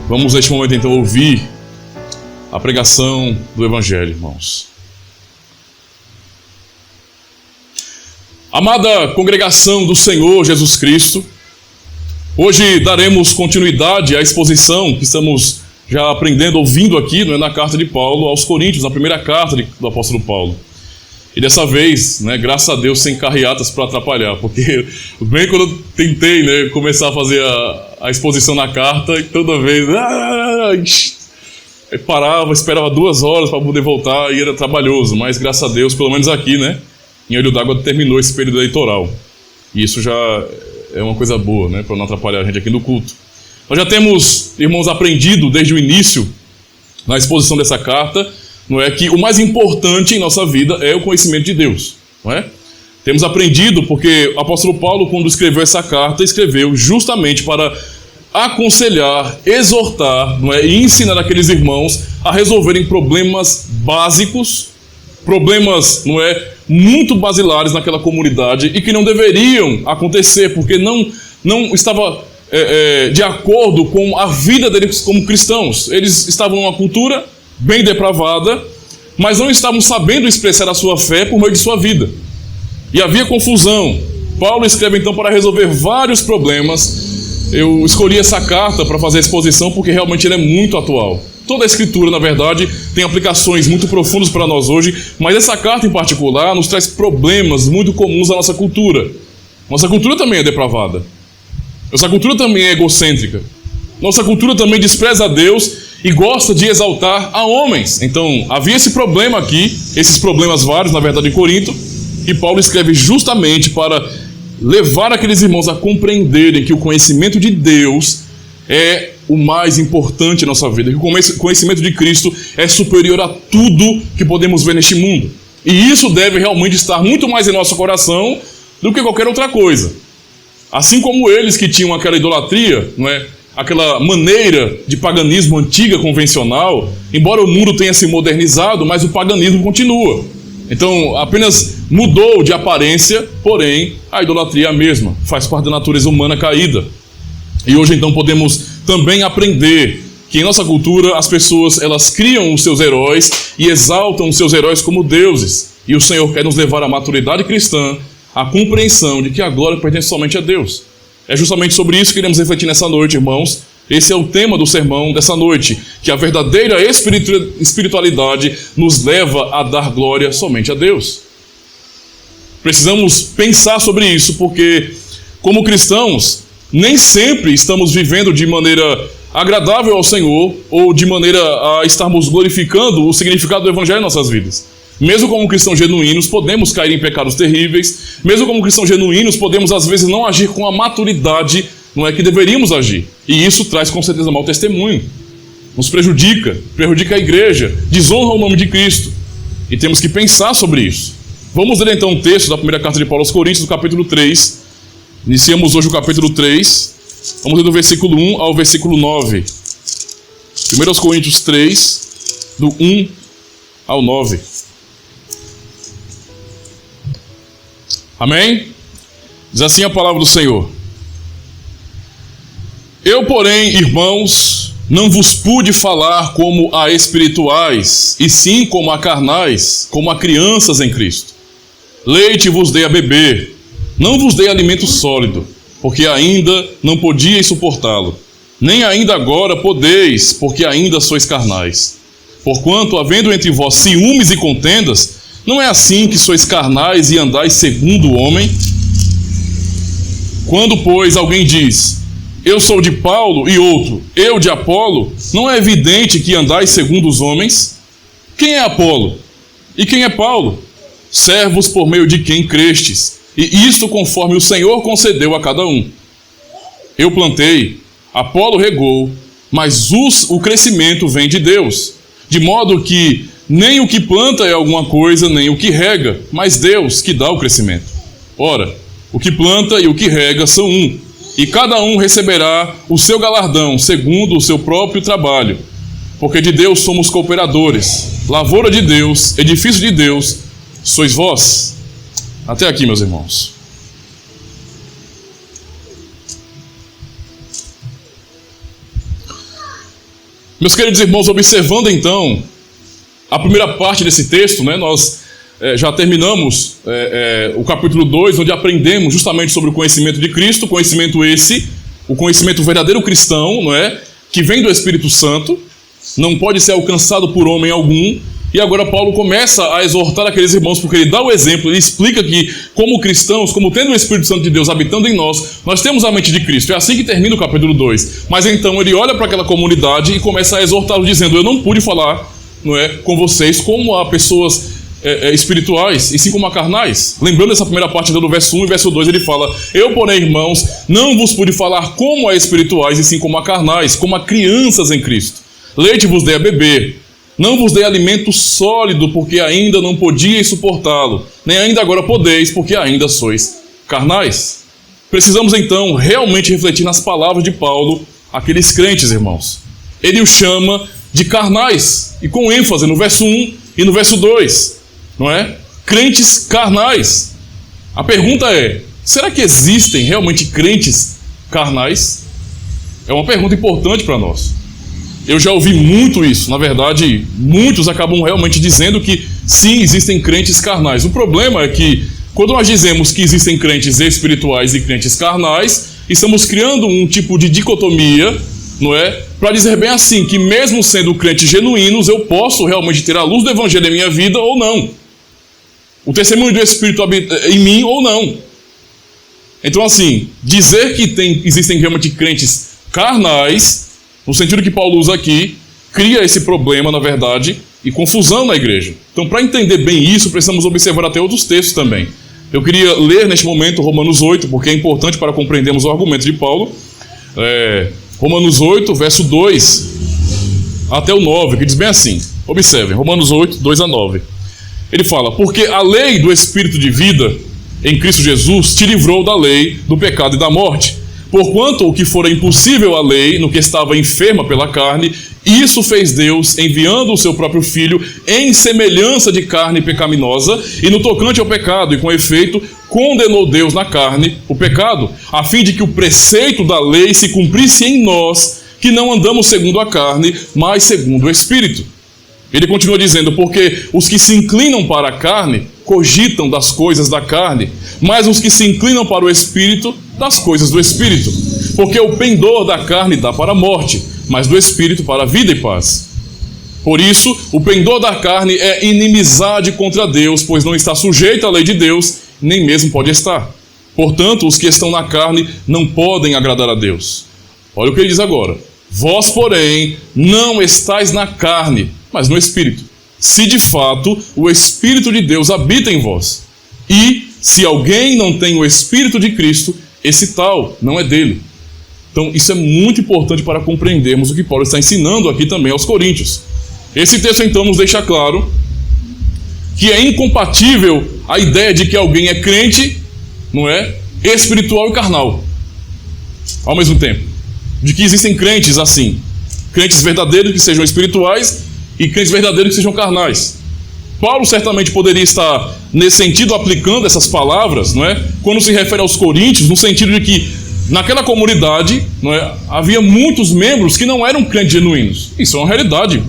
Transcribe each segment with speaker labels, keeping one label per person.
Speaker 1: Vamos neste momento então ouvir a pregação do Evangelho, irmãos. Amada congregação do Senhor Jesus Cristo, hoje daremos continuidade à exposição que estamos já aprendendo, ouvindo aqui, na carta de Paulo aos Coríntios, na primeira carta do apóstolo Paulo. E dessa vez, graças a Deus, sem carreatas para atrapalhar, porque bem quando eu tentei começar a fazer a exposição na carta, e toda vez eu parava, esperava 2 horas para poder voltar e era trabalhoso, mas graças a Deus, pelo menos aqui, em Olho d'Água terminou esse período eleitoral. E isso já é uma coisa boa, para não atrapalhar a gente aqui no culto. Nós já temos, irmãos, aprendido desde o início, na exposição dessa carta, que o mais importante em nossa vida é o conhecimento de Deus, não é? Temos aprendido porque o apóstolo Paulo, quando escreveu essa carta, escreveu justamente para aconselhar, exortar, e ensinar aqueles irmãos a resolverem problemas básicos, problemas, muito basilares naquela comunidade e que não deveriam acontecer porque não estava de acordo com a vida deles como cristãos. Eles estavam numa cultura bem depravada, mas não estavam sabendo expressar a sua fé por meio de sua vida. E havia confusão. Paulo escreve então para resolver vários problemas. Eu escolhi essa carta para fazer a exposição porque realmente ela é muito atual. Toda a escritura, na verdade, tem aplicações muito profundas para nós hoje, mas essa carta em particular nos traz problemas muito comuns da nossa cultura. Nossa cultura também é depravada. Nossa cultura também é egocêntrica. Nossa cultura também despreza a Deus e gosta de exaltar a homens. Então, havia esse problema aqui, esses problemas vários, na verdade, em Corinto, e Paulo escreve justamente para levar aqueles irmãos a compreenderem que o conhecimento de Deus é o mais importante em nossa vida, que o conhecimento de Cristo é superior a tudo que podemos ver neste mundo. E isso deve realmente estar muito mais em nosso coração do que qualquer outra coisa. Assim como eles que tinham aquela idolatria, aquela maneira de paganismo antiga, convencional, embora o mundo tenha se modernizado, mas o paganismo continua. Então, apenas mudou de aparência, porém, a idolatria é a mesma, faz parte da natureza humana caída. E hoje, então, podemos também aprender que em nossa cultura as pessoas, elas criam os seus heróis e exaltam os seus heróis como deuses. E o Senhor quer nos levar à maturidade cristã, à compreensão de que a glória pertence somente a Deus. É justamente sobre isso que iremos refletir nessa noite, irmãos. Esse é o tema do sermão dessa noite, que a verdadeira espiritualidade nos leva a dar glória somente a Deus. Precisamos pensar sobre isso, porque, como cristãos, nem sempre estamos vivendo de maneira agradável ao Senhor, ou de maneira a estarmos glorificando o significado do Evangelho em nossas vidas. Mesmo como cristãos genuínos, podemos cair em pecados terríveis. Mesmo como cristãos genuínos, podemos às vezes não agir com a maturidade que deveríamos agir. E isso traz com certeza mau testemunho. Nos prejudica a igreja, desonra o nome de Cristo. E temos que pensar sobre isso. Vamos ler então um texto da primeira carta de Paulo aos Coríntios, do capítulo 3. Iniciamos hoje o capítulo 3. Vamos ler do versículo 1 ao versículo 9. 1 Coríntios 3, do 1 ao 9. Amém? Diz assim a palavra do Senhor. Eu, porém, irmãos, não vos pude falar como a espirituais, e sim como a carnais, como a crianças em Cristo. Leite vos dei a beber, não vos dei alimento sólido, porque ainda não podíeis suportá-lo. Nem ainda agora podeis, porque ainda sois carnais. Porquanto, havendo entre vós ciúmes e contendas, não é assim que sois carnais e andais segundo o homem? Quando, pois, alguém diz, eu sou de Paulo, e outro, eu de Apolo, não é evidente que andais segundo os homens? Quem é Apolo? E quem é Paulo? Servos por meio de quem crestes, e isto conforme o Senhor concedeu a cada um. Eu plantei, Apolo regou, mas o crescimento vem de Deus, de modo que nem o que planta é alguma coisa, nem o que rega, mas Deus que dá o crescimento. Ora, o que planta e o que rega são um, e cada um receberá o seu galardão, segundo o seu próprio trabalho. Porque de Deus somos cooperadores, lavoura de Deus, edifício de Deus, sois vós. Até aqui, meus irmãos. Meus queridos irmãos, observando então a primeira parte desse texto, né, nós já terminamos o capítulo 2, onde aprendemos justamente sobre o conhecimento de Cristo, conhecimento esse, o conhecimento verdadeiro cristão, não é? Que vem do Espírito Santo, não pode ser alcançado por homem algum. E agora Paulo começa a exortar aqueles irmãos, porque ele dá o exemplo, ele explica que, como cristãos, como tendo o Espírito Santo de Deus habitando em nós, nós temos a mente de Cristo. É assim que termina o capítulo 2. Mas então ele olha para aquela comunidade e começa a exortá-los, dizendo: eu não pude falar, não é, com vocês como a pessoas espirituais, e sim como a carnais. Lembrando essa primeira parte do verso 1 e verso 2, ele fala: eu, porém, irmãos, não vos pude falar como a espirituais, e sim como a carnais, como a crianças em Cristo. Leite vos dei a beber, não vos dei alimento sólido, porque ainda não podíeis suportá-lo, nem ainda agora podeis, porque ainda sois carnais. Precisamos então realmente refletir nas palavras de Paulo àqueles crentes, irmãos. Ele os chama de carnais, e com ênfase no verso 1 e no verso 2, não é? Crentes carnais. A pergunta é: será que existem realmente crentes carnais? É uma pergunta importante para nós. Eu já ouvi muito isso. Na verdade, muitos acabam realmente dizendo que sim, existem crentes carnais. O problema é que, quando nós dizemos que existem crentes espirituais e crentes carnais, estamos criando um tipo de dicotomia, não é? Para dizer bem assim, que mesmo sendo crentes genuínos, eu posso realmente ter a luz do Evangelho em minha vida ou não. O testemunho do Espírito habita em mim ou não. Então, assim, dizer que existem realmente crentes carnais, no sentido que Paulo usa aqui, cria esse problema, na verdade, e confusão na igreja. Então, para entender bem isso, precisamos observar até outros textos também. Eu queria ler neste momento Romanos 8, porque é importante para compreendermos o argumento de Paulo. Romanos 8, verso 2 até o 9, que diz bem assim. Observem, Romanos 8, 2 a 9. Ele fala: porque a lei do Espírito de vida em Cristo Jesus te livrou da lei do pecado e da morte. Porquanto o que fora impossível à lei, no que estava enferma pela carne, isso fez Deus, enviando o seu próprio Filho em semelhança de carne pecaminosa, e no tocante ao pecado, e com efeito, condenou Deus na carne o pecado, a fim de que o preceito da lei se cumprisse em nós, que não andamos segundo a carne, mas segundo o Espírito. Ele continua dizendo: porque os que se inclinam para a carne cogitam das coisas da carne, mas os que se inclinam para o Espírito, das coisas do Espírito. Porque o pendor da carne dá para a morte, mas do Espírito para a vida e paz. Por isso, o pendor da carne é inimizade contra Deus, pois não está sujeito à lei de Deus, nem mesmo pode estar. Portanto, os que estão na carne não podem agradar a Deus. Olha o que ele diz agora: vós, porém, não estáis na carne, mas no Espírito, se de fato o Espírito de Deus habita em vós. E, se alguém não tem o Espírito de Cristo, esse tal não é dele. Então, isso é muito importante para compreendermos o que Paulo está ensinando aqui também aos coríntios. Esse texto, então, nos deixa claro que é incompatível a ideia de que alguém é crente, não é? Espiritual e carnal, ao mesmo tempo. De que existem crentes assim, crentes verdadeiros que sejam espirituais e crentes verdadeiros que sejam carnais. Paulo certamente poderia estar, nesse sentido, aplicando essas palavras, não é? Quando se refere aos coríntios, no sentido de que naquela comunidade, não é, havia muitos membros que não eram crentes genuínos. Isso é uma realidade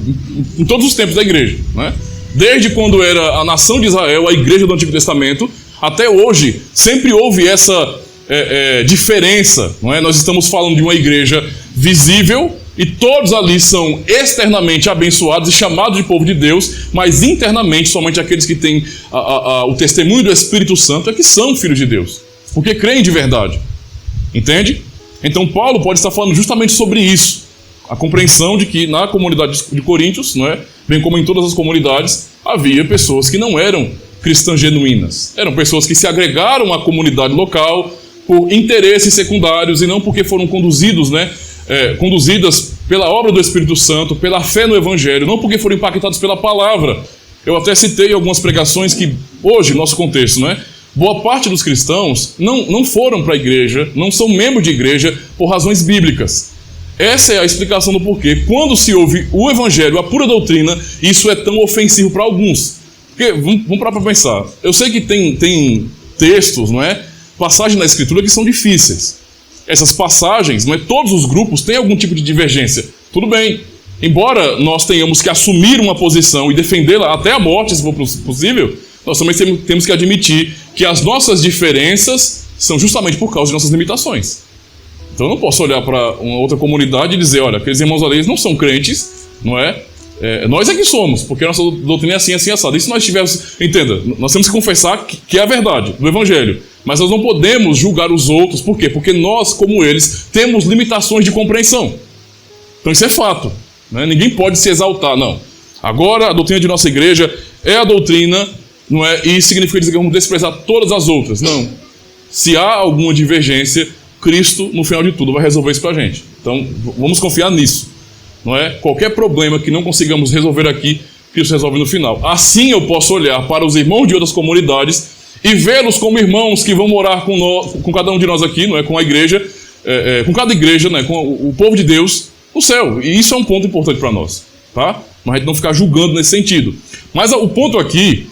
Speaker 1: em todos os tempos da igreja, não é? Desde quando era a nação de Israel, a igreja do Antigo Testamento, até hoje, sempre houve essa diferença, não é? Nós estamos falando de uma igreja visível, e todos ali são externamente abençoados e chamados de povo de Deus, mas internamente somente aqueles que têm o testemunho do Espírito Santo é que são filhos de Deus, porque creem de verdade. Entende? Então Paulo pode estar falando justamente sobre isso. A compreensão de que na comunidade de Coríntios, não é? Bem como em todas as comunidades, havia pessoas que não eram cristãs genuínas. Eram pessoas que se agregaram à comunidade local por interesses secundários e não porque foram conduzidos, né? Conduzidas pela obra do Espírito Santo, pela fé no Evangelho, não porque foram impactados pela palavra. Eu até citei algumas pregações que hoje, no nosso contexto, né? Boa parte dos cristãos não foram para a igreja, não são membros de igreja por razões bíblicas. Essa é a explicação do porquê, quando se ouve o Evangelho, a pura doutrina, isso é tão ofensivo para alguns. Porque, vamos parar para pensar, eu sei que tem textos, não é? Passagens na Escritura que são difíceis. Essas passagens, não é? Todos os grupos têm algum tipo de divergência. Tudo bem, embora nós tenhamos que assumir uma posição e defendê-la até a morte, se for possível, nós também temos que admitir que as nossas diferenças são justamente por causa de nossas limitações. Então eu não posso olhar para uma outra comunidade e dizer, olha, aqueles irmãos ali não são crentes, não é? Nós é que somos, porque a nossa doutrina é assim, assim, assada. E se nós tivermos... Entenda, nós temos que confessar que é a verdade do Evangelho. Mas nós não podemos julgar os outros. Por quê? Porque nós, como eles, temos limitações de compreensão. Então isso é fato, né? Ninguém pode se exaltar, não. Agora, a doutrina de nossa igreja é a doutrina, não é? E significa dizer que vamos desprezar todas as outras. Não. Se há alguma divergência, Cristo, no final de tudo, vai resolver isso pra gente. Então, vamos confiar nisso. Não é? Qualquer problema que não consigamos resolver aqui, Cristo resolve no final. Assim eu posso olhar para os irmãos de outras comunidades e vê-los como irmãos que vão morar com cada um de nós aqui, não é? Com a igreja, com cada igreja, né? Com o povo de Deus, no céu. E isso é um ponto importante para nós, tá? Mas a gente não ficar julgando nesse sentido. Mas o ponto aqui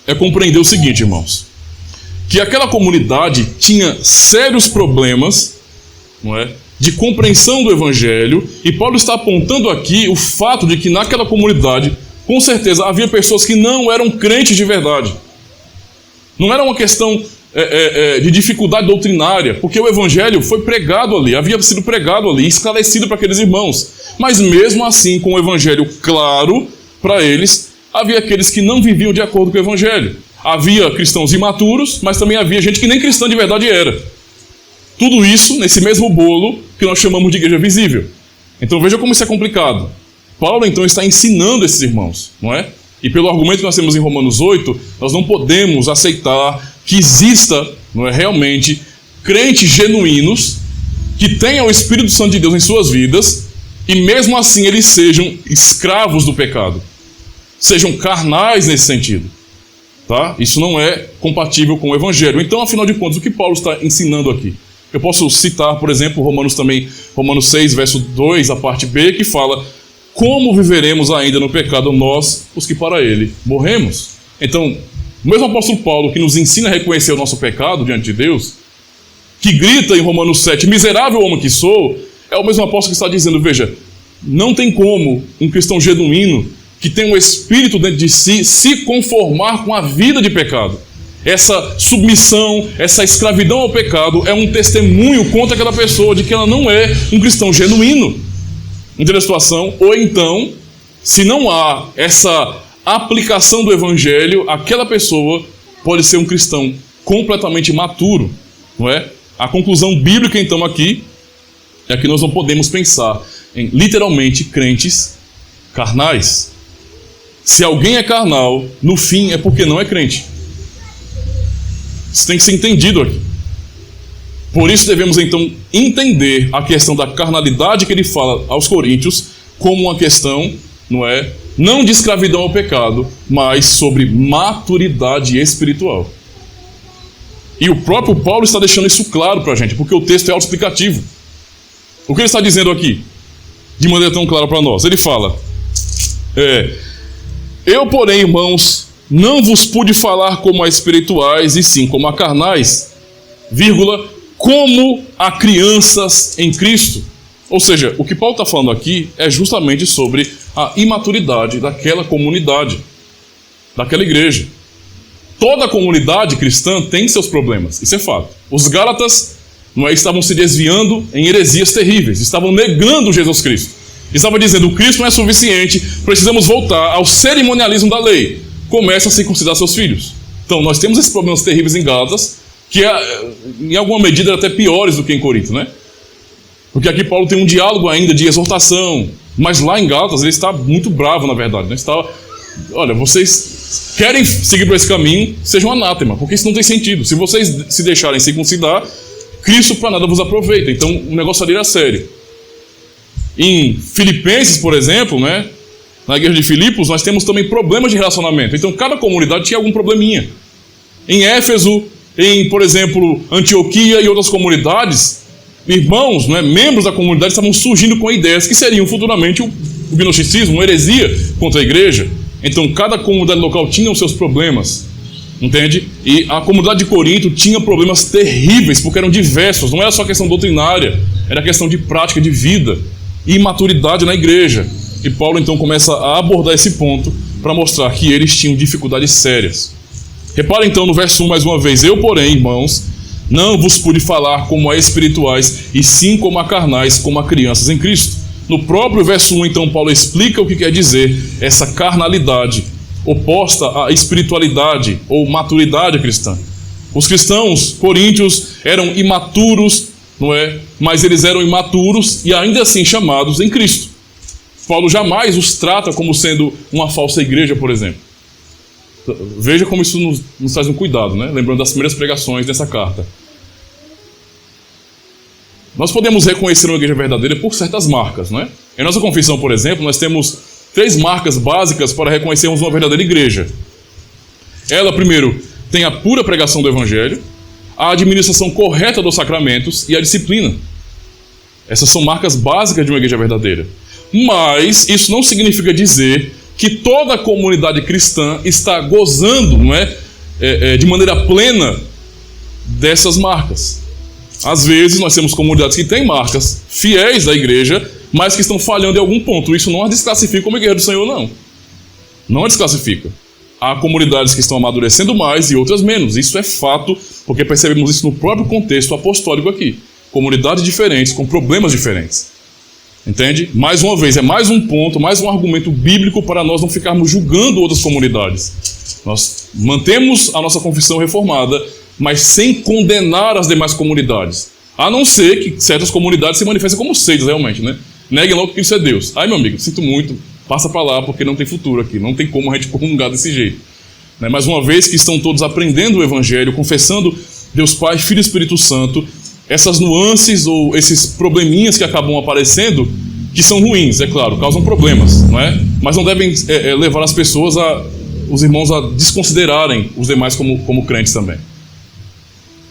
Speaker 1: é compreender o seguinte, irmãos, que aquela comunidade tinha sérios problemas, não é? De compreensão do Evangelho, e Paulo está apontando aqui o fato de que naquela comunidade, com certeza, havia pessoas que não eram crentes de verdade. Não era uma questão de dificuldade doutrinária, porque o Evangelho foi pregado ali, havia sido pregado ali, esclarecido para aqueles irmãos. Mas mesmo assim, com o Evangelho claro para eles, havia aqueles que não viviam de acordo com o Evangelho. Havia cristãos imaturos, mas também havia gente que nem cristã de verdade era. Tudo isso nesse mesmo bolo que nós chamamos de igreja visível. Então veja como isso é complicado. Paulo então está ensinando esses irmãos, não é? E pelo argumento que nós temos em Romanos 8, nós não podemos aceitar que exista, não é, realmente crentes genuínos que tenham o Espírito Santo de Deus em suas vidas e mesmo assim eles sejam escravos do pecado. Sejam carnais nesse sentido. Tá? Isso não é compatível com o Evangelho. Então, afinal de contas, o que Paulo está ensinando aqui? Eu posso citar, por exemplo, Romanos 6, verso 2, a parte B, que fala: como viveremos ainda no pecado nós, os que para ele morremos? Então, o mesmo apóstolo Paulo, que nos ensina a reconhecer o nosso pecado diante de Deus, que grita em Romanos 7, miserável homem que sou, é o mesmo apóstolo que está dizendo, veja, não tem como um cristão genuíno, que tem um espírito dentro de si, se conformar com a vida de pecado. Essa submissão, essa escravidão ao pecado é um testemunho contra aquela pessoa de que ela não é um cristão genuíno. Entendeu a situação? Ou então, se não há essa aplicação do Evangelho, aquela pessoa pode ser um cristão completamente imaturo, não é? A conclusão bíblica, então, aqui, é que nós não podemos pensar em, literalmente, crentes carnais. Se alguém é carnal, no fim é porque não é crente. Isso tem que ser entendido aqui. Por isso devemos então entender a questão da carnalidade que ele fala aos coríntios como uma questão, não de escravidão ao pecado, mas sobre maturidade espiritual. E o próprio Paulo está deixando isso claro para a gente, porque o texto é autoexplicativo. O que ele está dizendo aqui, de maneira tão clara para nós? Ele fala: eu, porém, irmãos, não vos pude falar como a espirituais, e sim como a carnais, como a crianças em Cristo. Ou seja, o que Paulo está falando aqui é justamente sobre a imaturidade daquela comunidade, daquela igreja. Toda a comunidade cristã tem seus problemas, isso é fato. Os Gálatas estavam se desviando em heresias terríveis, estavam negando Jesus Cristo. Estava dizendo, o Cristo não é suficiente, precisamos voltar ao cerimonialismo da lei. Começa a circuncidar seus filhos. Então, nós temos esses problemas terríveis em Gálatas, que em alguma medida eram até piores do que em Corinto, né? Porque aqui Paulo tem um diálogo ainda de exortação, mas lá em Gálatas ele está muito bravo, na verdade, né? Olha, vocês querem seguir por esse caminho, sejam anátema, porque isso não tem sentido. Se vocês se deixarem circuncidar, Cristo para nada vos aproveita. Então, o negócio ali era sério. Em Filipenses, por exemplo, né? Na igreja de Filipos, nós temos também problemas de relacionamento. Então, cada comunidade tinha algum probleminha. Em Éfeso, por exemplo, Antioquia e outras comunidades, irmãos, membros da comunidade estavam surgindo com ideias que seriam futuramente o gnosticismo, uma heresia contra a igreja. Então, cada comunidade local tinha os seus problemas, entende? E a comunidade de Corinto tinha problemas terríveis, porque eram diversos. Não era só questão doutrinária, era questão de prática de vida e imaturidade na igreja. E Paulo então começa a abordar esse ponto para mostrar que eles tinham dificuldades sérias. Repara então no verso 1 mais uma vez: eu, porém, irmãos, não vos pude falar como a espirituais, e sim como a carnais, como a crianças em Cristo. No próprio verso 1, então, Paulo explica o que quer dizer essa carnalidade oposta à espiritualidade ou maturidade cristã. Os cristãos coríntios eram imaturos, não é? Mas eles eram imaturos e ainda assim chamados em Cristo. Paulo jamais os trata como sendo uma falsa igreja, por exemplo. Veja como isso nos traz um cuidado, né? Lembrando das primeiras pregações dessa carta. Nós podemos reconhecer uma igreja verdadeira por certas marcas, não é? Em nossa confissão, por exemplo, nós temos 3 marcas básicas para reconhecermos uma verdadeira igreja. Ela, primeiro, tem a pura pregação do Evangelho, a administração correta dos sacramentos e a disciplina. Essas são marcas básicas de uma igreja verdadeira. Mas isso não significa dizer que toda a comunidade cristã está gozando, não é, de maneira plena dessas marcas. Às vezes nós temos comunidades que têm marcas fiéis da igreja, mas que estão falhando em algum ponto. Isso não as desclassifica como igreja do Senhor, não. Não as desclassifica. Há comunidades que estão amadurecendo mais e outras menos. Isso é fato, porque percebemos isso no próprio contexto apostólico aqui. Comunidades diferentes, com problemas diferentes. Entende? Mais uma vez, é mais um ponto, mais um argumento bíblico para nós não ficarmos julgando outras comunidades. Nós mantemos a nossa confissão reformada, mas sem condenar as demais comunidades. A não ser que certas comunidades se manifestem como seitas, realmente, né? Neguem logo que Cristo é Deus. Ai, meu amigo, sinto muito, passa para lá, porque não tem futuro aqui. Não tem como a gente comungar desse jeito. Né? Mas uma vez que estão todos aprendendo o Evangelho, confessando Deus Pai, Filho e Espírito Santo, essas nuances ou esses probleminhas que acabam aparecendo, que são ruins, é claro, causam problemas, não é? Mas não devem levar as pessoas, os irmãos, a desconsiderarem os demais como crentes também.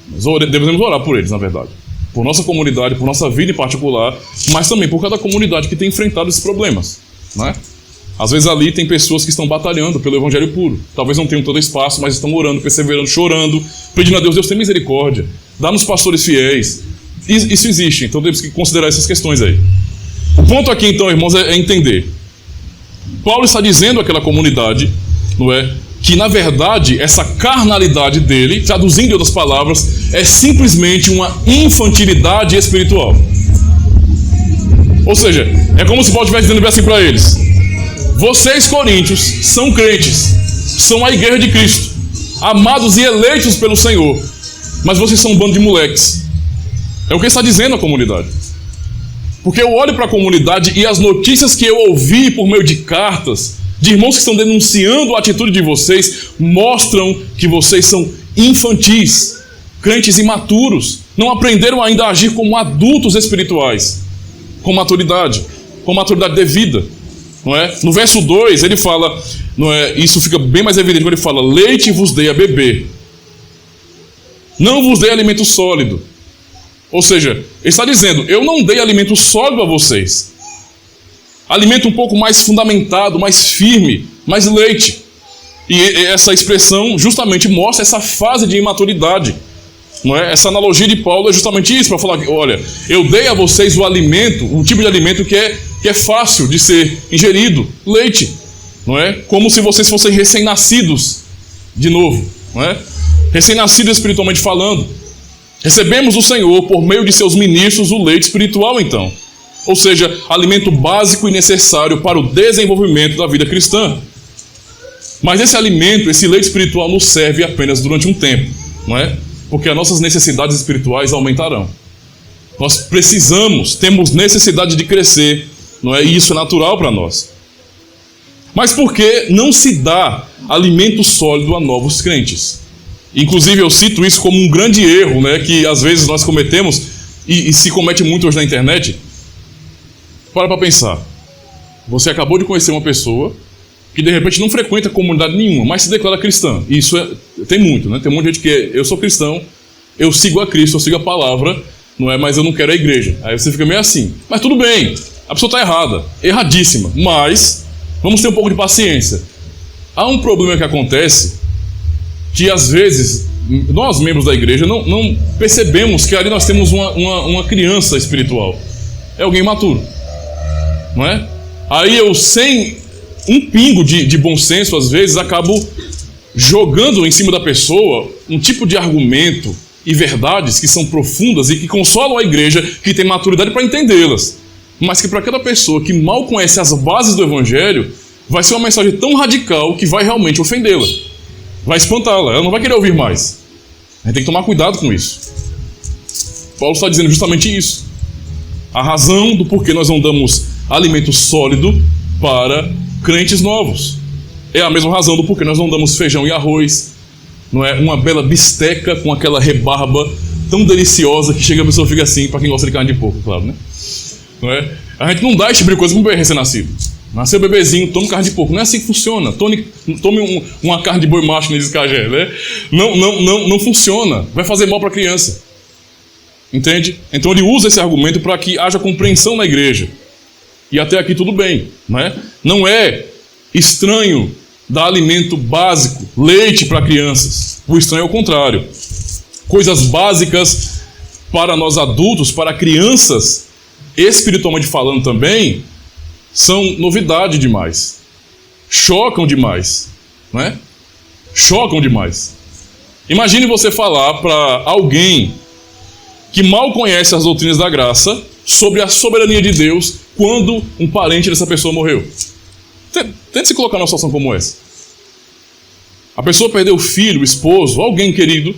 Speaker 1: Nós devemos orar por eles, na verdade. Por nossa comunidade, por nossa vida em particular, mas também por cada comunidade que tem enfrentado esses problemas, não é? Às vezes ali tem pessoas que estão batalhando pelo Evangelho puro. Talvez não tenham todo espaço, mas estão orando, perseverando, chorando, pedindo a Deus: Deus tem misericórdia, dá-nos pastores fiéis. Isso existe, então temos que considerar essas questões aí. O ponto aqui, então, irmãos, é entender. Paulo está dizendo àquela comunidade, não é, que na verdade essa carnalidade dele, traduzindo em outras palavras, é simplesmente uma infantilidade espiritual. Ou seja, é como se Paulo estivesse dizendo assim para eles: vocês, coríntios, são crentes, são a igreja de Cristo, amados e eleitos pelo Senhor, mas vocês são um bando de moleques. É o que ele está dizendo à comunidade. Porque eu olho para a comunidade e as notícias que eu ouvi por meio de cartas, de irmãos que estão denunciando a atitude de vocês, mostram que vocês são infantis, crentes imaturos, não aprenderam ainda a agir como adultos espirituais, com maturidade devida. Não é? No verso 2 ele fala, não é, isso fica bem mais evidente quando ele fala: leite vos dei a beber, não vos dei alimento sólido. Ou seja, ele está dizendo: eu não dei alimento sólido a vocês, alimento um pouco mais fundamentado, mais firme, mais leite. E essa expressão justamente mostra essa fase de imaturidade, não é? Essa analogia de Paulo é justamente isso, para falar: olha, eu dei a vocês o alimento, um tipo de alimento que é fácil de ser ingerido, leite, não é? Como se vocês fossem recém-nascidos de novo, não é? Recém-nascidos espiritualmente falando. Recebemos do Senhor, por meio de seus ministros, o leite espiritual, então. Ou seja, alimento básico e necessário para o desenvolvimento da vida cristã. Mas esse alimento, esse leite espiritual, nos serve apenas durante um tempo, não é? Porque as nossas necessidades espirituais aumentarão. Nós temos necessidade de crescer, não é? E isso é natural para nós. Mas por que não se dá alimento sólido a novos crentes? Inclusive eu cito isso como um grande erro, né, que às vezes nós cometemos e se comete muito hoje na internet. Para pensar. Você acabou de conhecer uma pessoa que de repente não frequenta comunidade nenhuma, mas se declara cristã. E isso tem muito, né? Tem muita gente que eu sou cristão, eu sigo a Cristo, eu sigo a palavra, não é? Mas eu não quero a igreja. Aí você fica meio assim. Mas tudo bem, a pessoa está errada, erradíssima. Mas vamos ter um pouco de paciência. Há um problema que acontece, que às vezes nós, membros da igreja, não percebemos que ali nós temos uma criança espiritual. É alguém maturo, não é? Aí eu, sem um pingo de bom senso, às vezes, acabo jogando em cima da pessoa um tipo de argumento e verdades que são profundas e que consolam a igreja, que tem maturidade para entendê-las. Mas que para aquela pessoa que mal conhece as bases do evangelho, vai ser uma mensagem tão radical que vai realmente ofendê-la. Vai espantá-la, ela não vai querer ouvir mais. A gente tem que tomar cuidado com isso. Paulo está dizendo justamente isso. A razão do porquê nós não damos alimento sólido para crentes novos. É a mesma razão do porquê nós não damos feijão e arroz. Não é uma bela bisteca com aquela rebarba tão deliciosa que chega a pessoa fica assim, para quem gosta de carne de porco, claro, né? Não é? A gente não dá esse tipo de coisa para um bebê recém-nascido. Nasceu bebezinho, tome carne de porco. Não é assim que funciona. Tome uma carne de boi macho, nem diz Cagé, né? Não funciona. Vai fazer mal para a criança. Entende? Então ele usa esse argumento para que haja compreensão na igreja. E até aqui tudo bem, não é? Não é estranho dar alimento básico, leite para crianças. O estranho é o contrário. Coisas básicas para nós adultos, para crianças, espiritualmente falando também, são novidade demais. Chocam demais, não é? Chocam demais. Imagine você falar para alguém que mal conhece as doutrinas da graça sobre a soberania de Deus quando um parente dessa pessoa morreu. Tente se colocar numa situação como essa. A pessoa perdeu o filho, o esposo, alguém querido,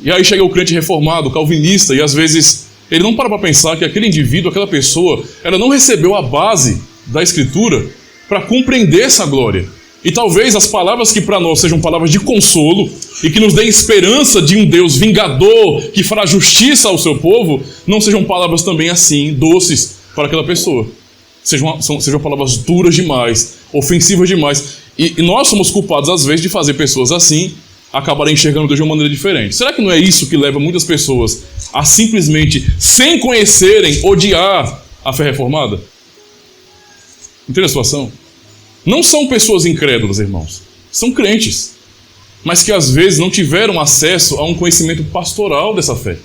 Speaker 1: e aí chega o crente reformado, calvinista, e às vezes ele não para pensar que aquele indivíduo, aquela pessoa, ela não recebeu a base da Escritura para compreender essa glória. E talvez as palavras que para nós sejam palavras de consolo e que nos deem esperança de um Deus vingador que fará justiça ao seu povo, não sejam palavras também assim, doces para aquela pessoa. Sejam palavras duras demais, ofensivas demais. E nós somos culpados, às vezes, de fazer pessoas assim acabarem enxergando Deus de uma maneira diferente. Será que não é isso que leva muitas pessoas a simplesmente, sem conhecerem, odiar a fé reformada? Entende a situação? Não são pessoas incrédulas, irmãos. São crentes, mas que às vezes não tiveram acesso a um conhecimento pastoral dessa fé.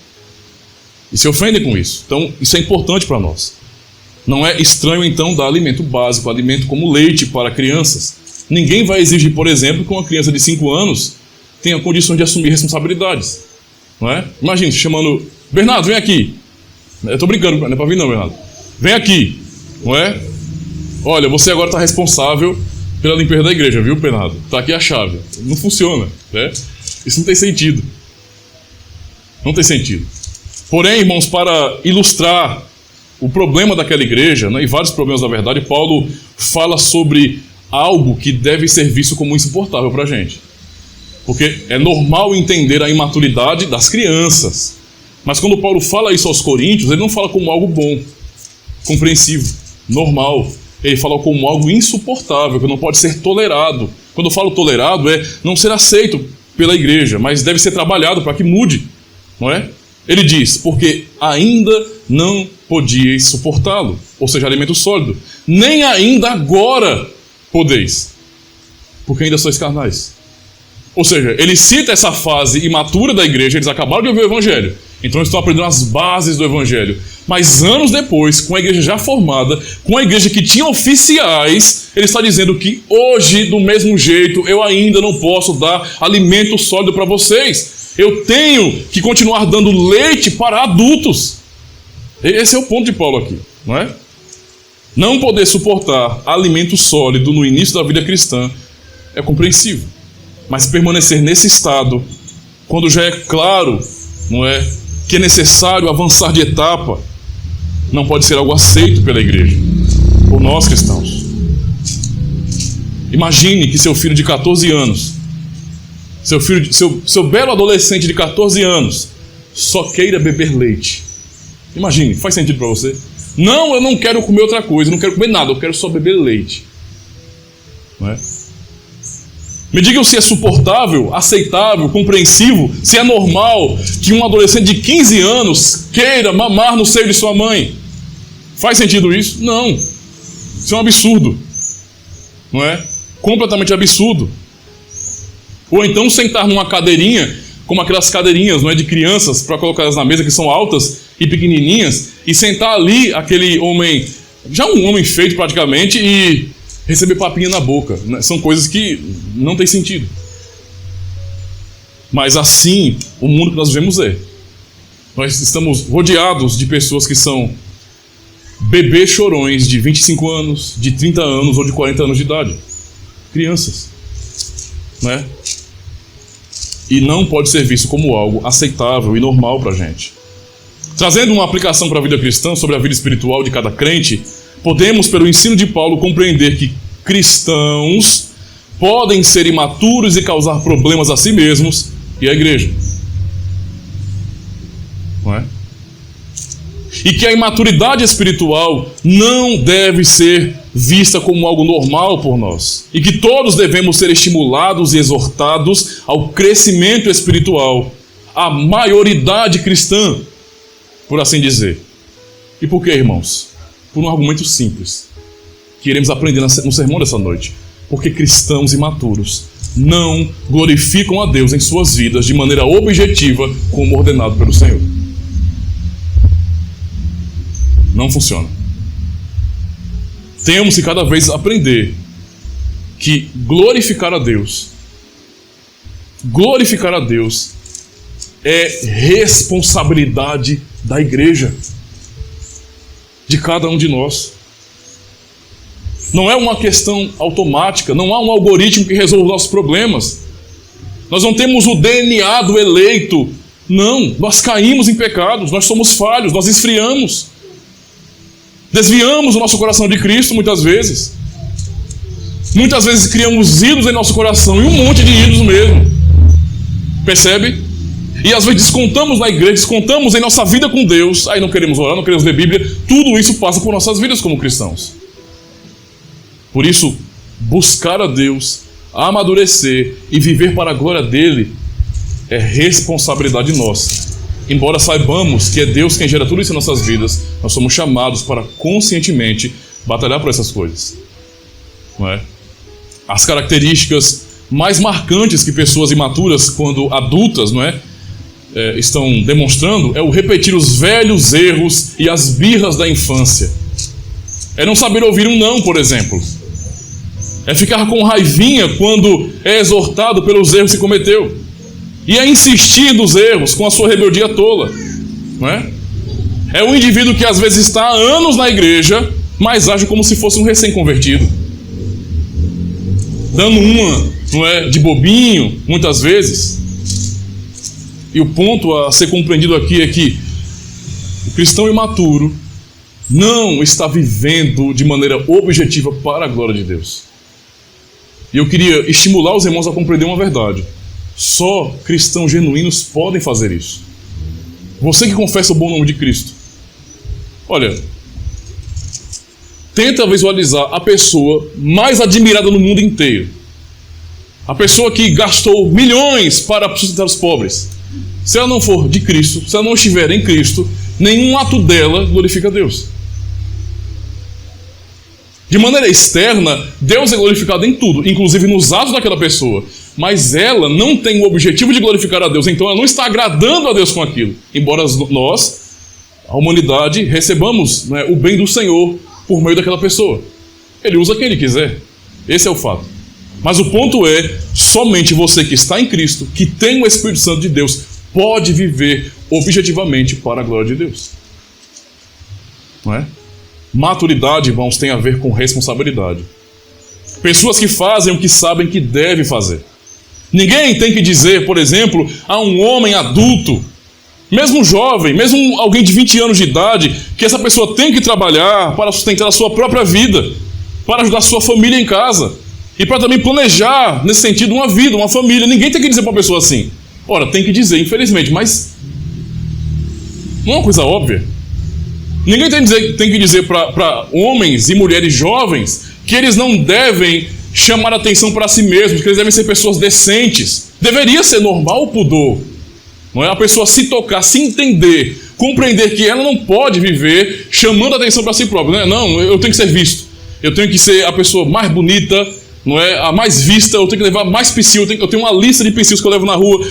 Speaker 1: E se ofendem com isso. Então, isso é importante para nós. Não é estranho, então, dar alimento básico, alimento como leite para crianças. Ninguém vai exigir, por exemplo, que uma criança de 5 anos tenha condições de assumir responsabilidades. Não é? Imagina, chamando... Bernardo, vem aqui. Eu estou brincando, não é para vir não, Bernardo. Vem aqui. Não é? Olha, você agora está responsável pela limpeza da igreja, viu, Bernardo? Está aqui a chave. Não funciona, né? Isso não tem sentido. Não tem sentido. Porém, irmãos, para ilustrar o problema daquela igreja, né, e vários problemas na verdade, Paulo fala sobre algo que deve ser visto como insuportável para a gente. Porque é normal entender a imaturidade das crianças. Mas quando Paulo fala isso aos coríntios, ele não fala como algo bom, compreensivo, normal. Ele fala como algo insuportável, que não pode ser tolerado. Quando eu falo tolerado, é não ser aceito pela igreja, mas deve ser trabalhado para que mude, não é? Ele diz, porque ainda não podíeis suportá-lo, ou seja, alimento sólido, nem ainda agora podeis, porque ainda sois carnais. Ou seja, ele cita essa fase imatura da igreja, eles acabaram de ouvir o evangelho, então eles estão aprendendo as bases do evangelho. Mas anos depois, com a igreja já formada, com a igreja que tinha oficiais, ele está dizendo que hoje, do mesmo jeito, eu ainda não posso dar alimento sólido para vocês. Eu tenho que continuar dando leite para adultos. Esse é o ponto de Paulo aqui, não é? Não poder suportar alimento sólido no início da vida cristã é compreensível. Mas permanecer nesse estado, quando já é claro, não é, que é necessário avançar de etapa, não pode ser algo aceito pela igreja, por nós cristãos. Imagine que seu filho de 14 anos, seu belo adolescente de 14 anos, só queira beber leite. Imagine, faz sentido para você? Não, eu não quero comer outra coisa, não quero comer nada, eu quero só beber leite. Não é? Me digam se é suportável, aceitável, compreensivo, se é normal que um adolescente de 15 anos queira mamar no seio de sua mãe. Faz sentido isso? Não. Isso é um absurdo. Não é? Completamente absurdo. Ou então sentar numa cadeirinha, como aquelas cadeirinhas, não é, de crianças, para colocá-las na mesa, que são altas e pequenininhas, e sentar ali aquele homem Já um homem feito praticamente e receber papinha na boca, né? São coisas que não tem sentido. Mas assim, o mundo que nós vivemos é. Nós estamos rodeados de pessoas que são bebês chorões de 25 anos, de 30 anos ou de 40 anos de idade. Crianças. Né? E não pode ser visto como algo aceitável e normal para a gente. Trazendo uma aplicação para a vida cristã sobre a vida espiritual de cada crente, podemos, pelo ensino de Paulo, compreender que cristãos podem ser imaturos e causar problemas a si mesmos e à igreja. Não é? E que a imaturidade espiritual não deve ser vista como algo normal por nós. E que todos devemos ser estimulados e exortados ao crescimento espiritual, à maioridade cristã, por assim dizer. E por quê, irmãos? Por um argumento simples, que iremos aprender no sermão dessa noite. Porque cristãos imaturos não glorificam a Deus em suas vidas de maneira objetiva, como ordenado pelo Senhor. Não funciona. Temos que cada vez aprender que glorificar a Deus é responsabilidade da igreja, de cada um de nós. Não é uma questão automática, não há um algoritmo que resolva os nossos problemas. Nós não temos o DNA do eleito. Não, nós caímos em pecados, nós somos falhos, nós esfriamos. Desviamos o nosso coração de Cristo muitas vezes. Muitas vezes criamos ídolos em nosso coração, e um monte de ídolos mesmo. Percebe? E às vezes descontamos na igreja, descontamos em nossa vida com Deus. Aí não queremos orar, não queremos ler Bíblia. Tudo isso passa por nossas vidas como cristãos. Por isso, buscar a Deus, amadurecer e viver para a glória dele é responsabilidade nossa. Embora saibamos que é Deus quem gera tudo isso em nossas vidas, nós somos chamados para conscientemente batalhar por essas coisas. Não é? As características mais marcantes que pessoas imaturas, quando adultas, não é, estão demonstrando, é o repetir os velhos erros e as birras da infância. É não saber ouvir um não, por exemplo. É ficar com raivinha quando é exortado pelos erros que cometeu. E é insistir nos erros com a sua rebeldia tola. Não é? É um indivíduo que às vezes está há anos na igreja, mas age como se fosse um recém-convertido. Dando uma, não é, de bobinho, muitas vezes. E o ponto a ser compreendido aqui é que o cristão imaturo não está vivendo de maneira objetiva para a glória de Deus. E eu queria estimular os irmãos a compreender uma verdade. Só cristãos genuínos podem fazer isso. Você que confessa o bom nome de Cristo, olha, tenta visualizar a pessoa mais admirada no mundo inteiro. A pessoa que gastou milhões para sustentar os pobres. Se ela não for de Cristo, se ela não estiver em Cristo, nenhum ato dela glorifica a Deus. De maneira externa, Deus é glorificado em tudo, inclusive nos atos daquela pessoa. Mas ela não tem o objetivo de glorificar a Deus, então ela não está agradando a Deus com aquilo. Embora nós, a humanidade, recebamos, né, o bem do Senhor por meio daquela pessoa. Ele usa quem ele quiser. Esse é o fato. Mas o ponto é, somente você que está em Cristo, que tem o Espírito Santo de Deus, pode viver objetivamente para a glória de Deus. Não é? Maturidade, irmãos, tem a ver com responsabilidade. Pessoas que fazem o que sabem que devem fazer. Ninguém tem que dizer, por exemplo, a um homem adulto, mesmo jovem, mesmo alguém de 20 anos de idade, que essa pessoa tem que trabalhar para sustentar a sua própria vida, para ajudar a sua família em casa e para também planejar, nesse sentido, uma vida, uma família. Ninguém tem que dizer para uma pessoa assim. Ora, tem que dizer, infelizmente, mas não é uma coisa óbvia. Ninguém tem que dizer para homens e mulheres jovens que eles não devem chamar atenção para si mesmos, que eles devem ser pessoas decentes. Deveria ser normal o pudor. Não é? A pessoa se tocar, se entender, compreender que ela não pode viver chamando atenção para si própria. Não, eu tenho que ser visto. Eu tenho que ser a pessoa mais bonita, não é? A mais vista, eu tenho que levar mais psil, eu tenho uma lista de psius que eu levo na rua.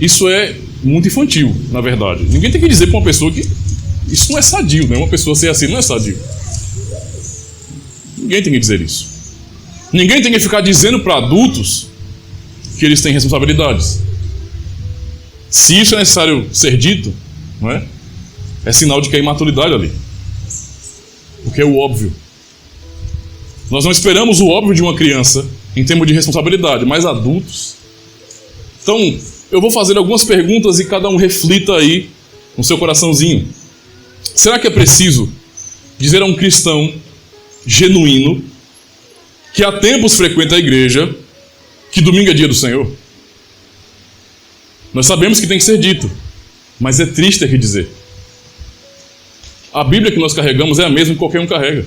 Speaker 1: Isso é muito infantil, na verdade. Ninguém tem que dizer para uma pessoa que Isso não é sadio, né? Uma pessoa ser assim não é sadio. Ninguém tem que dizer isso. Ninguém tem que ficar dizendo para adultos que eles têm responsabilidades. Se isso é necessário ser dito, não é? É sinal de que há imaturidade ali. Porque é o óbvio. Nós não esperamos o óbvio de uma criança em termos de responsabilidade, mas adultos. Então, eu vou fazer algumas perguntas e cada um reflita aí no seu coraçãozinho. Será que é preciso dizer a um cristão genuíno que há tempos frequenta a igreja que domingo é dia do Senhor? Nós sabemos que tem que ser dito, mas é triste ter que dizer. A Bíblia que nós carregamos é a mesma que qualquer um carrega.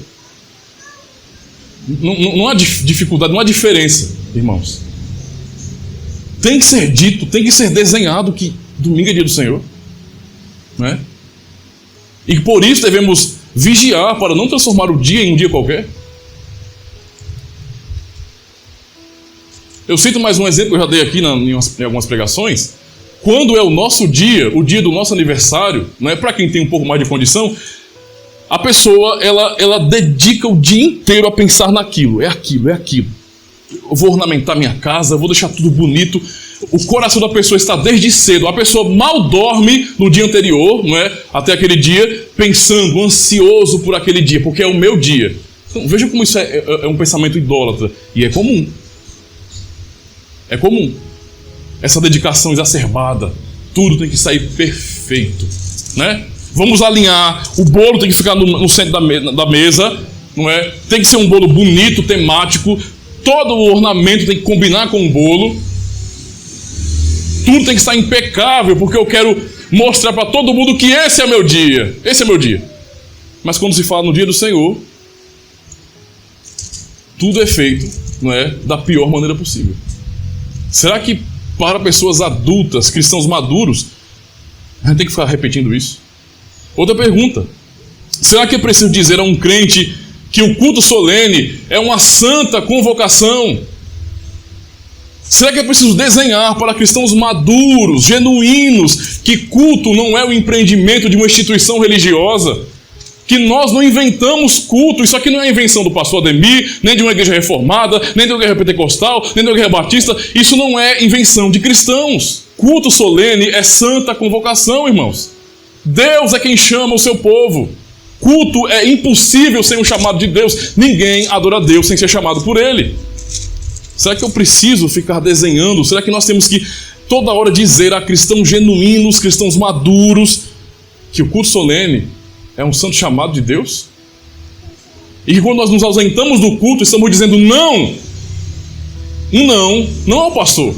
Speaker 1: Não há dificuldade, não há diferença, irmãos. Tem que ser dito, tem que ser desenhado que domingo é dia do Senhor, né? E por isso devemos vigiar para não transformar o dia em um dia qualquer. Eu cito mais um exemplo que eu já dei aqui em algumas pregações. Quando é o nosso dia, o dia do nosso aniversário, não é para quem tem um pouco mais de condição, a pessoa ela dedica o dia inteiro a pensar naquilo, é aquilo, é aquilo. Eu vou ornamentar minha casa, vou deixar tudo bonito. O coração da pessoa está desde cedo. A pessoa mal dorme no dia anterior, não é? Até aquele dia, pensando, ansioso por aquele dia, porque é o meu dia. Então, veja como isso é um pensamento idólatra. E é comum. É comum. Essa dedicação exacerbada. Tudo tem que sair perfeito, né? Vamos alinhar. O bolo tem que ficar no centro da mesa, não é? Tem que ser um bolo bonito, temático. Todo o ornamento tem que combinar com o bolo. Tudo tem que estar impecável, porque eu quero mostrar para todo mundo que esse é meu dia. Esse é meu dia. Mas quando se fala no dia do Senhor, tudo é feito, não é, da pior maneira possível. Será que para pessoas adultas, cristãos maduros, a gente tem que ficar repetindo isso? Outra pergunta. Será que é preciso dizer a um crente que o culto solene é uma santa convocação? Será que é preciso desenhar para cristãos maduros, genuínos, que culto não é o empreendimento de uma instituição religiosa? Que nós não inventamos culto, isso aqui não é invenção do pastor Ademir, nem de uma igreja reformada, nem de uma igreja pentecostal, nem de uma igreja batista, isso não é invenção de cristãos. Culto solene é santa convocação, irmãos. Deus é quem chama o seu povo. Culto é impossível sem um chamado de Deus. Ninguém adora a Deus sem ser chamado por Ele. Será que eu preciso ficar desenhando? Será que nós temos que toda hora dizer a cristãos genuínos, cristãos maduros, que o culto solene é um santo chamado de Deus? E que quando nós nos ausentamos do culto, estamos dizendo não. Um não ao pastor.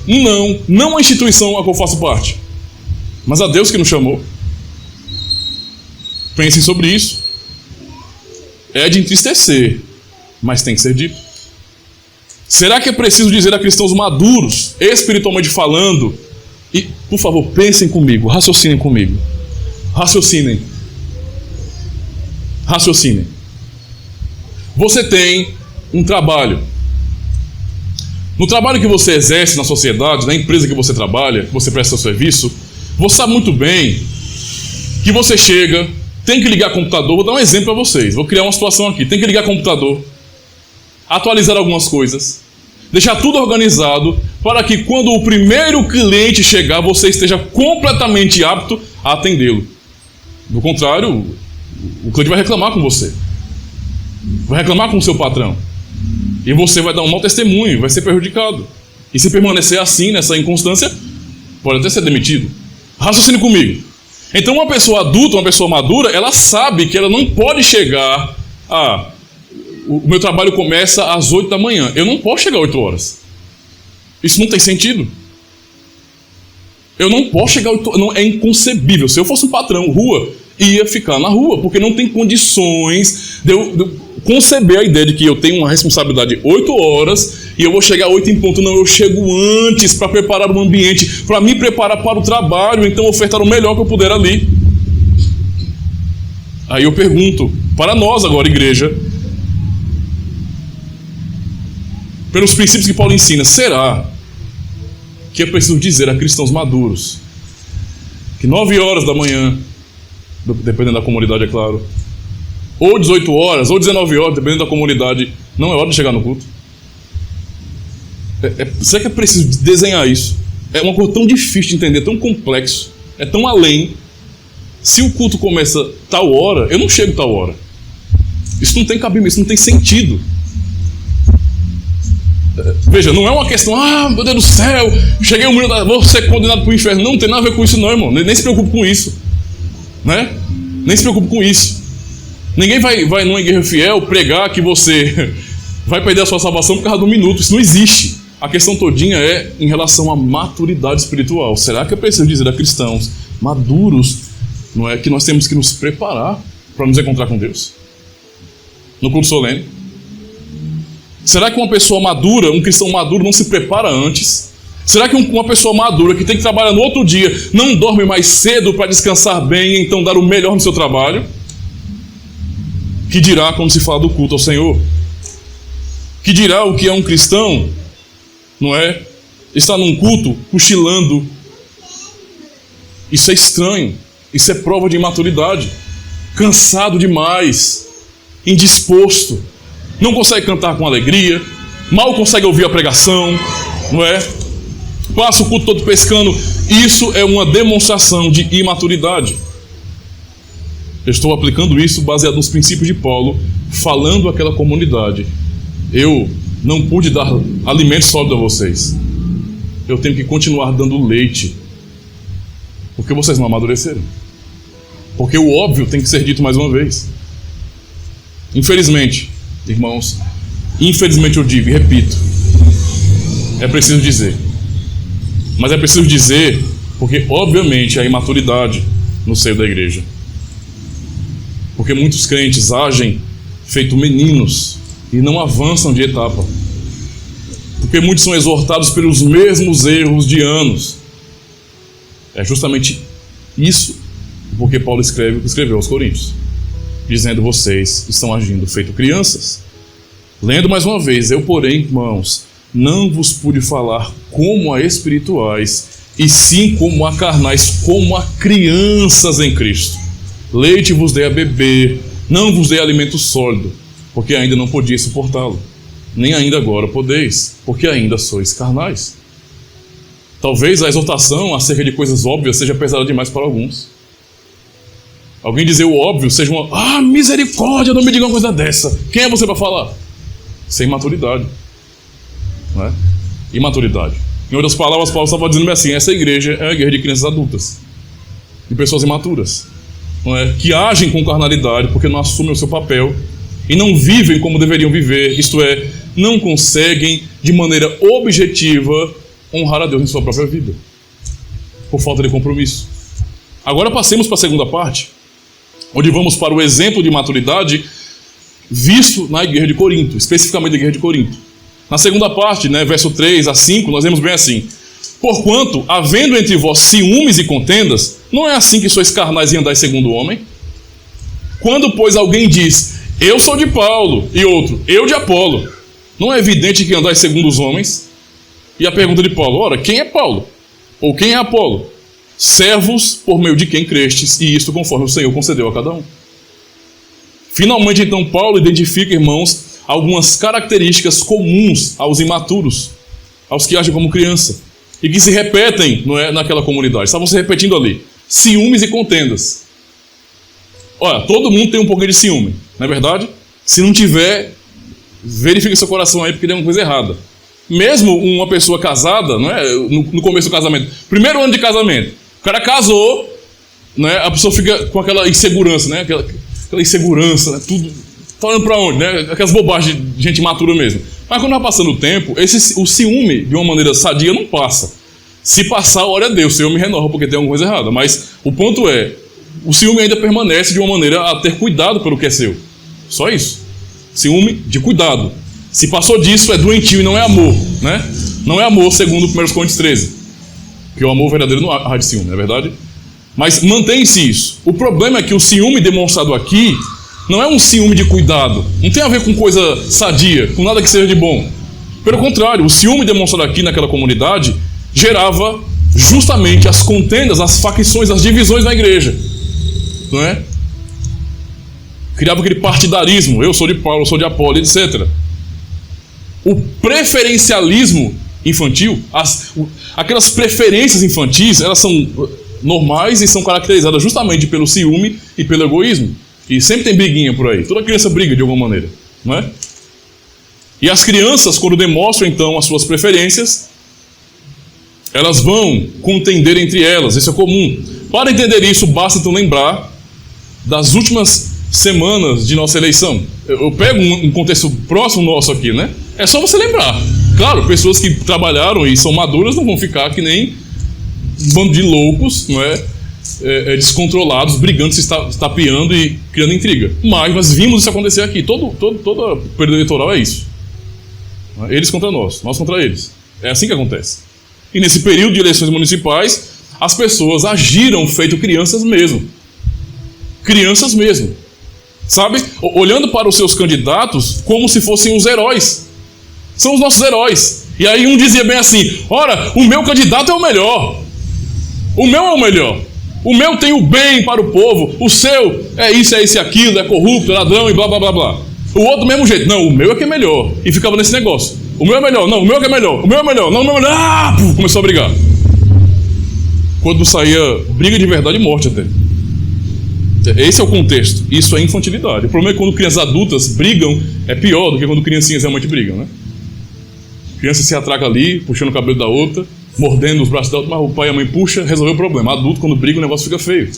Speaker 1: Um não à instituição a qual eu faço parte. Mas a Deus que nos chamou. Pensem sobre isso. É de entristecer, mas tem que ser dito. Será que é preciso dizer a cristãos maduros, espiritualmente falando, e, por favor, pensem comigo, raciocinem comigo. Raciocinem. Você tem um trabalho. No trabalho que você exerce na sociedade, na empresa que você trabalha, que você presta seu serviço, você sabe muito bem que você chega, tem que ligar computador. Vou dar um exemplo para vocês. Vou criar uma situação aqui. Tem que ligar computador, atualizar algumas coisas, deixar tudo organizado para que quando o primeiro cliente chegar, você esteja completamente apto a atendê-lo. Do contrário, o cliente vai reclamar com você. Vai reclamar com o seu patrão. E você vai dar um mau testemunho, vai ser prejudicado. E se permanecer assim, nessa inconstância, pode até ser demitido. Raciocine comigo. Então uma pessoa adulta, uma pessoa madura, ela sabe que ela não pode chegar o meu trabalho começa às 8 da manhã. Eu não posso chegar às 8 horas. Isso não tem sentido. Eu não posso chegar às 8 horas. Não, é inconcebível. Se eu fosse um patrão, rua, ia ficar na rua, porque não tem condições de eu conceber a ideia de que eu tenho uma responsabilidade 8 horas e eu vou chegar às 8 em ponto. Não, eu chego antes para preparar um ambiente, para me preparar para o trabalho, então ofertar o melhor que eu puder ali. Aí eu pergunto, para nós agora, igreja, pelos princípios que Paulo ensina, será que é preciso dizer a cristãos maduros que 9 horas da manhã dependendo da comunidade, é claro. Ou 18 horas, ou 19 horas, dependendo da comunidade. Não é hora de chegar no culto. Será que é preciso desenhar isso? É uma coisa tão difícil de entender, tão complexo, é tão além. Se o culto começa tal hora, eu não chego tal hora. Isso não tem cabimento, isso não tem sentido. Veja, não é uma questão, meu Deus do céu, cheguei um minuto, vou ser condenado para o inferno. Não tem nada a ver com isso não, irmão. Nem se preocupe com isso, né? Nem se preocupe com isso. Ninguém vai numa igreja fiel pregar que você vai perder a sua salvação por causa de um minuto. Isso não existe. A questão todinha é em relação à maturidade espiritual. Será que é preciso dizer a cristãos maduros, não é, que nós temos que nos preparar para nos encontrar com Deus no culto solene? Será que uma pessoa madura, um cristão maduro, não se prepara antes? Será que uma pessoa madura que tem que trabalhar no outro dia não dorme mais cedo para descansar bem e então dar o melhor no seu trabalho? Que dirá quando se fala do culto ao Senhor? Que dirá o que é um cristão, não é? Está num culto cochilando. Isso é estranho. Isso é prova de imaturidade. Cansado demais, indisposto, não consegue cantar com alegria, mal consegue ouvir a pregação, não é? Passa o culto todo pescando. Isso é uma demonstração de imaturidade. Eu estou aplicando isso baseado nos princípios de Paulo, falando àquela comunidade. Eu não pude dar alimento sólido a vocês. Eu tenho que continuar dando leite, porque vocês não amadureceram. Porque o óbvio tem que ser dito mais uma vez. Infelizmente, irmãos, infelizmente eu digo e repito, é preciso dizer. Mas é preciso dizer porque, obviamente, há imaturidade no seio da igreja. Porque muitos crentes agem feito meninos e não avançam de etapa. Porque muitos são exortados pelos mesmos erros de anos. É justamente isso porque Paulo escreveu aos Coríntios, dizendo: vocês estão agindo feito crianças. Lendo mais uma vez: eu, porém, irmãos, não vos pude falar como a espirituais, e sim como a carnais, como a crianças em Cristo. Leite vos dei a beber, não vos dei alimento sólido, porque ainda não podia suportá-lo. Nem ainda agora podeis, porque ainda sois carnais. Talvez a exortação acerca de coisas óbvias seja pesada demais para alguns. Alguém dizer o óbvio seja uma... misericórdia, não me diga uma coisa dessa. Quem é você para falar? Sem maturidade, não é? Imaturidade. Em outras palavras, Paulo estava dizendo assim: essa igreja é uma igreja de crianças adultas, de pessoas imaturas, não é? Que agem com carnalidade porque não assumem o seu papel e não vivem como deveriam viver, isto é, não conseguem de maneira objetiva honrar a Deus em sua própria vida, por falta de compromisso. Agora passemos para a segunda parte, onde vamos para o exemplo de maturidade visto na igreja de Corinto, especificamente na igreja de Corinto. Na segunda parte, verso 3 a 5, nós vemos bem assim: porquanto, havendo entre vós ciúmes e contendas, não é assim que sois carnais e andais segundo o homem? Quando, pois, alguém diz: eu sou de Paulo, e outro: eu de Apolo, não é evidente que andais segundo os homens? E a pergunta de Paulo: ora, quem é Paulo? Ou quem é Apolo? Servos por meio de quem crestes, e isto conforme o Senhor concedeu a cada um. Finalmente, então, Paulo identifica, irmãos, algumas características comuns aos imaturos, aos que agem como criança, e que se repetem, naquela comunidade. Estavam se repetindo ali: ciúmes e contendas. Olha, todo mundo tem um pouquinho de ciúme, não é verdade? Se não tiver, verifique seu coração aí, porque tem uma coisa errada. Mesmo uma pessoa casada, no começo do casamento, primeiro ano de casamento, o cara casou, a pessoa fica com aquela insegurança, aquela insegurança, tudo, tá olhando pra onde, aquelas bobagens de gente imatura mesmo. Mas quando vai passando o tempo, o ciúme, de uma maneira sadia, não passa. Se passar, olha a Deus, o Senhor me renova porque tem alguma coisa errada. Mas o ponto é, o ciúme ainda permanece de uma maneira a ter cuidado pelo que é seu. Só isso. Ciúme de cuidado. Se passou disso, é doentio e não é amor, Não é amor, segundo 1 Coríntios 13. Porque o amor verdadeiro não há de ciúme, não é verdade? Mas mantém-se isso. O problema é que o ciúme demonstrado aqui não é um ciúme de cuidado. Não tem a ver com coisa sadia, com nada que seja de bom. Pelo contrário, o ciúme demonstrado aqui naquela comunidade gerava justamente as contendas, as facções, as divisões na igreja. não é? Criava aquele partidarismo, eu sou de Paulo, eu sou de Apolo, etc. O preferencialismo infantil, aquelas preferências infantis, elas são normais e são caracterizadas justamente pelo ciúme e pelo egoísmo. E sempre tem briguinha por aí. Toda criança briga de alguma maneira, não é? E as crianças, quando demonstram então as suas preferências, elas vão contender entre elas, isso é comum. Para entender isso, basta então lembrar das últimas semanas de nossa eleição. Eu pego um contexto próximo nosso aqui, né? É só você lembrar. Claro, pessoas que trabalharam e são maduras não vão ficar que nem um bando de loucos, não é? Descontrolados, brigando, se estapeando e criando intriga. Mas nós vimos isso acontecer aqui. Todo período eleitoral é isso. Eles contra nós contra eles. É assim que acontece. E nesse período de eleições municipais, as pessoas agiram feito crianças mesmo. Crianças mesmo. Sabe? Olhando para os seus candidatos como se fossem os heróis. São os nossos heróis. E aí um dizia bem assim: ora, o meu candidato é o melhor. O meu é o melhor. O meu tem o bem para o povo. O seu é isso, é aquilo, é corrupto, é ladrão e blá, blá, blá, blá. O outro do mesmo jeito. Não, o meu é que é melhor. E ficava nesse negócio. O meu é melhor. Não, o meu é que é melhor. O meu é melhor. Não, o meu é melhor. Ah! Começou a brigar. Quando saía briga de verdade e morte até. Esse é o contexto. Isso é infantilidade. O problema é que quando crianças adultas brigam, é pior do que quando criancinhas realmente brigam, né? Criança se atraca ali, puxando o cabelo da outra, mordendo os braços da outra, mas o pai e a mãe puxa, resolveu o problema. Adulto, quando briga, o negócio fica feio.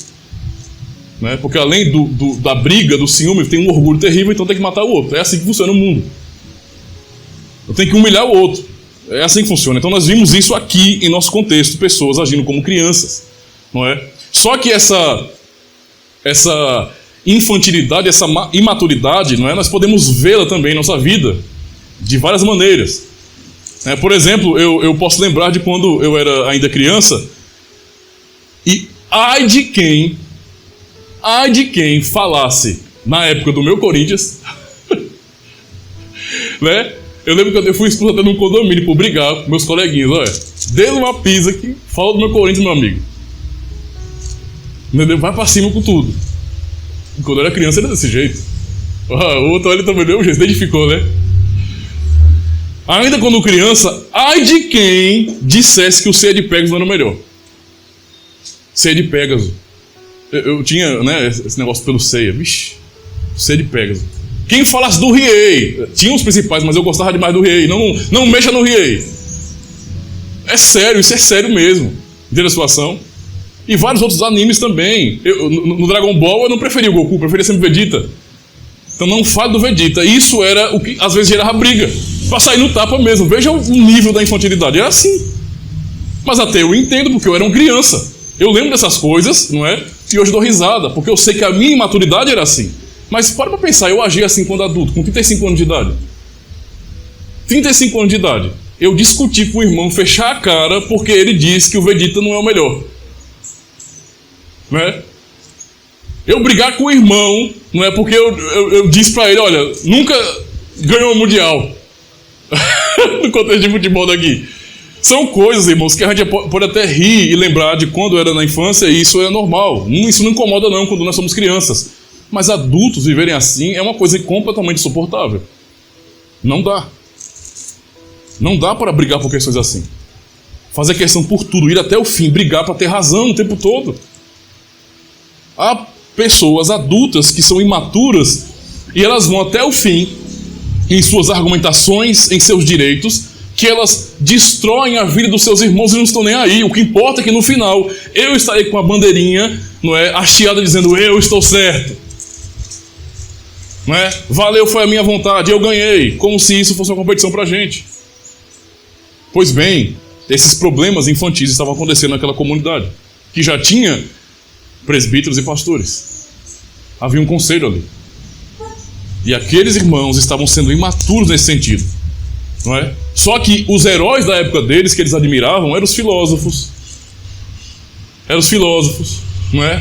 Speaker 1: Né? Porque além da briga, do ciúme, tem um orgulho terrível, então tem que matar o outro. É assim que funciona o mundo. Eu tenho que humilhar o outro. É assim que funciona. Então nós vimos isso aqui em nosso contexto, pessoas agindo como crianças. Não é? Só que essa infantilidade, essa imaturidade, não é? Nós podemos vê-la também em nossa vida de várias maneiras. Por exemplo, eu posso lembrar de quando eu era ainda criança e ai de quem falasse na época do meu Corinthians, né? Eu lembro que eu fui expulso num condomínio por brigar com meus coleguinhas, olha, dê uma pisa que fala do meu Corinthians, meu amigo. Entendeu? Vai pra cima com tudo. E quando eu era criança era desse jeito. O outro ele também deu um jeito, identificou, né? Ainda quando criança, ai de quem dissesse que o Ceia de Pégaso não era o melhor. Ceia de Pégaso. Eu tinha, né, esse negócio pelo Ceia. Vixe, Ceia de Pégaso. Quem falasse do Riei, tinha os principais, mas eu gostava demais do Riei. Não mexa no Riei. É sério, isso é sério mesmo. Entendeu a situação? E vários outros animes também. No Dragon Ball eu não preferia o Goku, eu preferia sempre o Vegeta. Então não fale do Vegeta. Isso era o que às vezes gerava briga. Pra sair no tapa mesmo. Veja o nível da infantilidade. Era assim. Mas até eu entendo, porque eu era uma criança. Eu lembro dessas coisas, não é? E hoje dou risada, porque eu sei que a minha imaturidade era assim. Mas para pra pensar, eu agi assim quando adulto, com 35 anos de idade. 35 anos de idade. Eu discuti com o irmão, fechar a cara, porque ele disse que o Vegeta não é o melhor. Não é? Eu brigar com o irmão, não é porque eu disse pra ele, olha, nunca ganhou um mundial. No contexto de futebol daqui. São coisas, irmãos, que a gente pode até rir e lembrar de quando era na infância, e isso é normal. Isso não incomoda não quando nós somos crianças. Mas adultos viverem assim é uma coisa completamente insuportável. Não dá. Não dá para brigar por questões assim. Fazer questão por tudo, ir até o fim, brigar para ter razão o tempo todo. Há pessoas adultas que são imaturas e elas vão até o fim em suas argumentações, em seus direitos, que elas destroem a vida dos seus irmãos e não estão nem aí. O que importa é que no final eu estarei com a bandeirinha, não é, hasteada dizendo eu estou certo. Não é? Valeu, foi a minha vontade, eu ganhei. Como se isso fosse uma competição pra gente. Pois bem, esses problemas infantis estavam acontecendo naquela comunidade, que já tinha presbíteros e pastores. Havia um conselho ali. E aqueles irmãos estavam sendo imaturos nesse sentido. Não é? Só que os heróis da época deles, que eles admiravam, eram os filósofos. Eram os filósofos, não é?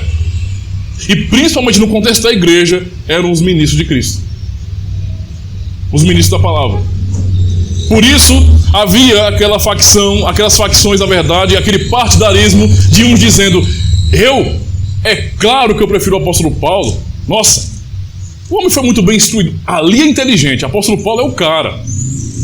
Speaker 1: E principalmente no contexto da igreja, eram os ministros de Cristo. Os ministros da palavra. Por isso, havia aquelas facções, na verdade, aquele partidarismo de uns dizendo, É claro que eu prefiro o apóstolo Paulo. Nossa, o homem foi muito bem instruído. Ali é inteligente. O apóstolo Paulo é o cara.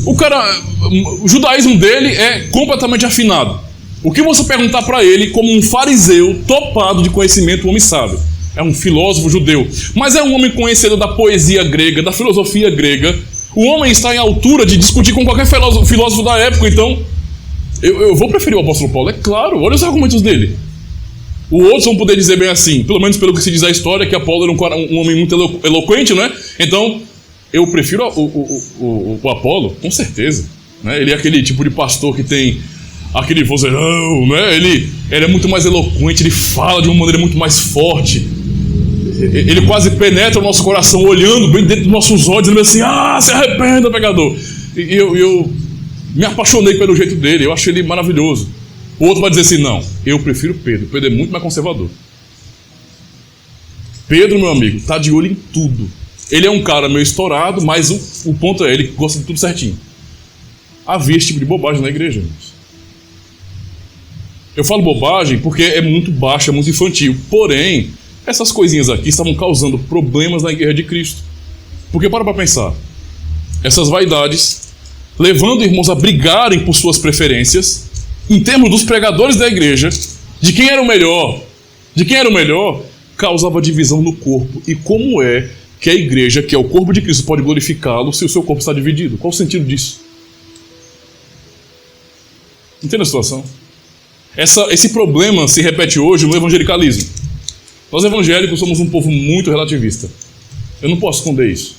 Speaker 1: O judaísmo dele é completamente afinado. O que você perguntar para ele, como um fariseu topado de conhecimento, o homem sabe. É um filósofo judeu. Mas é um homem conhecedor da poesia grega, da filosofia grega. O homem está em altura de discutir com qualquer filósofo da época. Então, eu vou preferir o apóstolo Paulo, é claro. Olha os argumentos dele. O outros vão poder dizer bem assim, pelo menos pelo que se diz a história, que Apolo era um homem muito eloquente, né? Então, eu prefiro o Apolo, com certeza. Né? Ele é aquele tipo de pastor que tem aquele vozeirão, né? Ele é muito mais eloquente, ele fala de uma maneira muito mais forte. Ele quase penetra o nosso coração, olhando bem dentro dos nossos olhos, dizendo assim, se arrependa, pecador. E eu me apaixonei pelo jeito dele, eu achei ele maravilhoso. O outro vai dizer assim, não, eu prefiro Pedro. Pedro é muito mais conservador. Pedro, meu amigo, está de olho em tudo. Ele é um cara meio estourado, mas o ponto é, ele gosta de tudo certinho. Havia esse tipo de bobagem na igreja, irmãos. Eu falo bobagem porque é muito baixo, é muito infantil. Porém, essas coisinhas aqui estavam causando problemas na igreja de Cristo. Porque para pensar, essas vaidades, levando irmãos a brigarem por suas preferências, em termos dos pregadores da igreja, de quem era o melhor, causava divisão no corpo. E como é que a igreja, que é o corpo de Cristo, pode glorificá-lo se o seu corpo está dividido? Qual o sentido disso? Entende a situação? Esse problema se repete hoje no evangelicalismo. Nós evangélicos somos um povo muito relativista. Eu não posso esconder isso.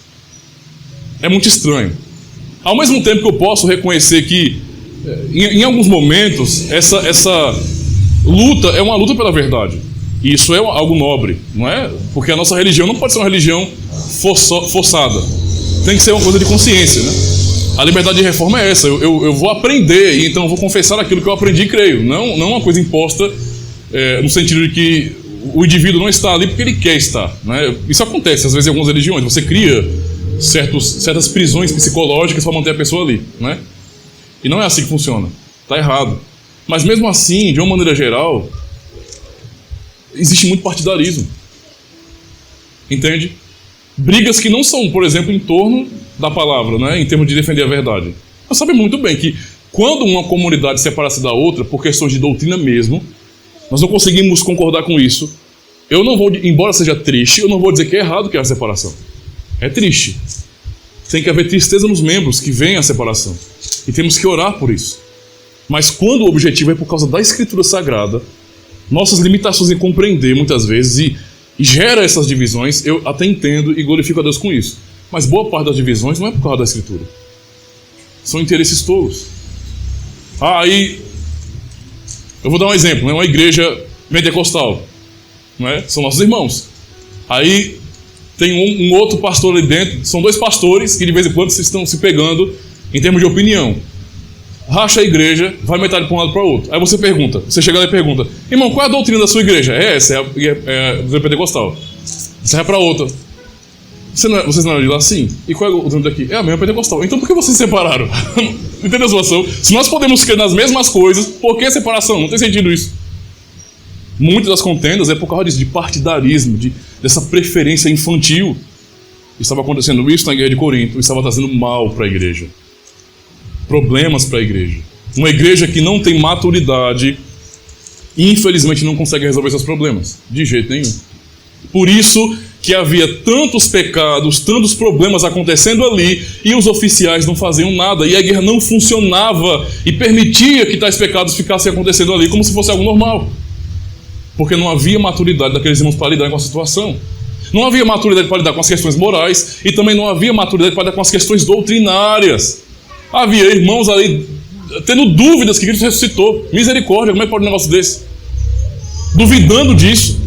Speaker 1: É muito estranho. Ao mesmo tempo que eu posso reconhecer que em alguns momentos, essa luta é uma luta pela verdade. E isso é algo nobre, não é? Porque a nossa religião não pode ser uma religião forçada. Tem que ser uma coisa de consciência, né? A liberdade de reforma é essa. Eu vou aprender, e então eu vou confessar aquilo que eu aprendi e creio. Não uma coisa imposta no sentido de que o indivíduo não está ali porque ele quer estar, né? Isso acontece, às vezes, em algumas religiões. Você cria certas prisões psicológicas para manter a pessoa ali, né? E não é assim que funciona. Está errado. Mas mesmo assim, de uma maneira geral, existe muito partidarismo. Entende? Brigas que não são, por exemplo, em torno da palavra, né? Em termos de defender a verdade. Nós sabemos muito bem que quando uma comunidade separa-se da outra, por questões de doutrina mesmo, nós não conseguimos concordar com isso. Eu não vou, embora seja triste, eu não vou dizer que é errado que é a separação. É triste. Tem que haver tristeza nos membros que vem a separação. E temos que orar por isso. Mas quando o objetivo é por causa da Escritura Sagrada, nossas limitações em compreender muitas vezes e gera essas divisões, eu até entendo e glorifico a Deus com isso. Mas boa parte das divisões não é por causa da Escritura. São interesses tolos. Aí eu vou dar um exemplo, né? Uma igreja pentecostal, não é? São nossos irmãos. Aí tem um outro pastor ali dentro, são dois pastores que de vez em quando estão se pegando em termos de opinião. Racha a igreja, vai metade para um lado para o outro. Aí você pergunta, você chega lá e pergunta, irmão, qual é a doutrina da sua igreja? Essa, é a doutrina pentecostal. Você vai para outra. Vocês não eram de lá? Sim. E qual é a doutrina daqui? É a mesma pentecostal. Então por que vocês se separaram? Entendeu a situação? Se nós podemos crer nas mesmas coisas, por que separação? Não tem sentido isso. Muitas das contendas é por causa disso, de partidarismo, dessa preferência infantil. Estava acontecendo isso na igreja de Corinto, estava trazendo mal para a igreja. Problemas para a igreja. Uma igreja que não tem maturidade, infelizmente não consegue resolver seus problemas, de jeito nenhum. Por isso que havia tantos pecados, tantos problemas acontecendo ali, e os oficiais não faziam nada, e a igreja não funcionava, e permitia que tais pecados ficassem acontecendo ali, como se fosse algo normal. Porque não havia maturidade daqueles irmãos para lidar com a situação. Não havia maturidade para lidar com as questões morais, e também não havia maturidade para lidar com as questões doutrinárias. Havia irmãos ali tendo dúvidas que Cristo ressuscitou. Misericórdia, como é que pode um negócio desse? Duvidando disso.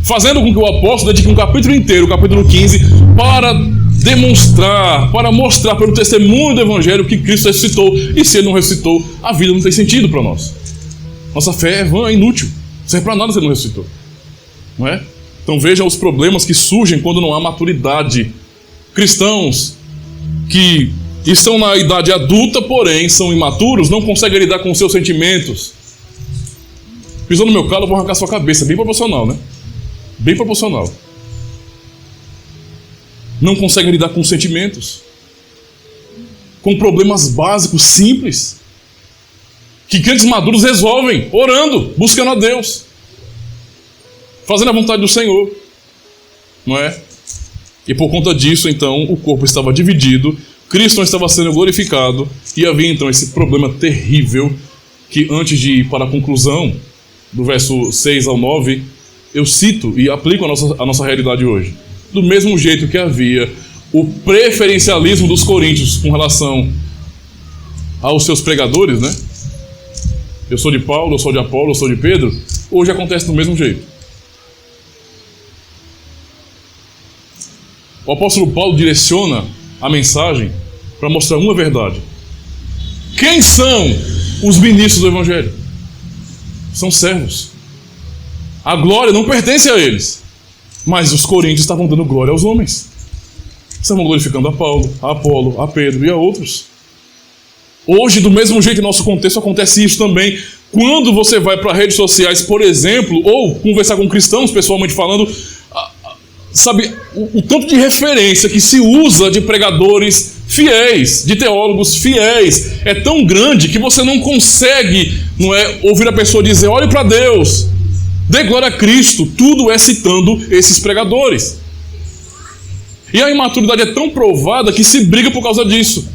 Speaker 1: Fazendo com que o apóstolo dedique um capítulo inteiro, o capítulo 15, para demonstrar, para mostrar pelo testemunho do Evangelho que Cristo ressuscitou. E se Ele não ressuscitou, a vida não tem sentido para nós. Nossa fé é vã, é inútil. Não serve para nada se Ele não ressuscitou. Não é? Então vejam os problemas que surgem quando não há maturidade. Cristãos que estão na idade adulta, porém são imaturos, não conseguem lidar com os seus sentimentos. Pisou no meu calo, eu vou arrancar sua cabeça, bem proporcional, né? Bem proporcional. Não conseguem lidar com sentimentos, com problemas básicos, simples, que crentes maduros resolvem, orando, buscando a Deus, fazendo a vontade do Senhor, não é? E por conta disso, então, o corpo estava dividido, Cristo não estava sendo glorificado, e havia então esse problema terrível, que antes de ir para a conclusão, do verso 6 ao 9, eu cito e aplico a nossa realidade hoje. Do mesmo jeito que havia o preferencialismo dos coríntios com relação aos seus pregadores, né? Eu sou de Paulo, eu sou de Apolo, eu sou de Pedro. Hoje acontece do mesmo jeito. O apóstolo Paulo direciona a mensagem para mostrar uma verdade. Quem são os ministros do Evangelho? São servos. A glória não pertence a eles. Mas os coríntios estavam dando glória aos homens. Estavam glorificando a Paulo, a Apolo, a Pedro e a outros. Hoje, do mesmo jeito, em nosso contexto, acontece isso também. Quando você vai para redes sociais, por exemplo, ou conversar com cristãos, pessoalmente falando, sabe, o tanto de referência que se usa de pregadores fiéis, de teólogos fiéis, é tão grande que você não consegue, ouvir a pessoa dizer, olhe para Deus, dê glória a Cristo. Tudo é citando esses pregadores. E a imaturidade é tão provada que se briga por causa disso.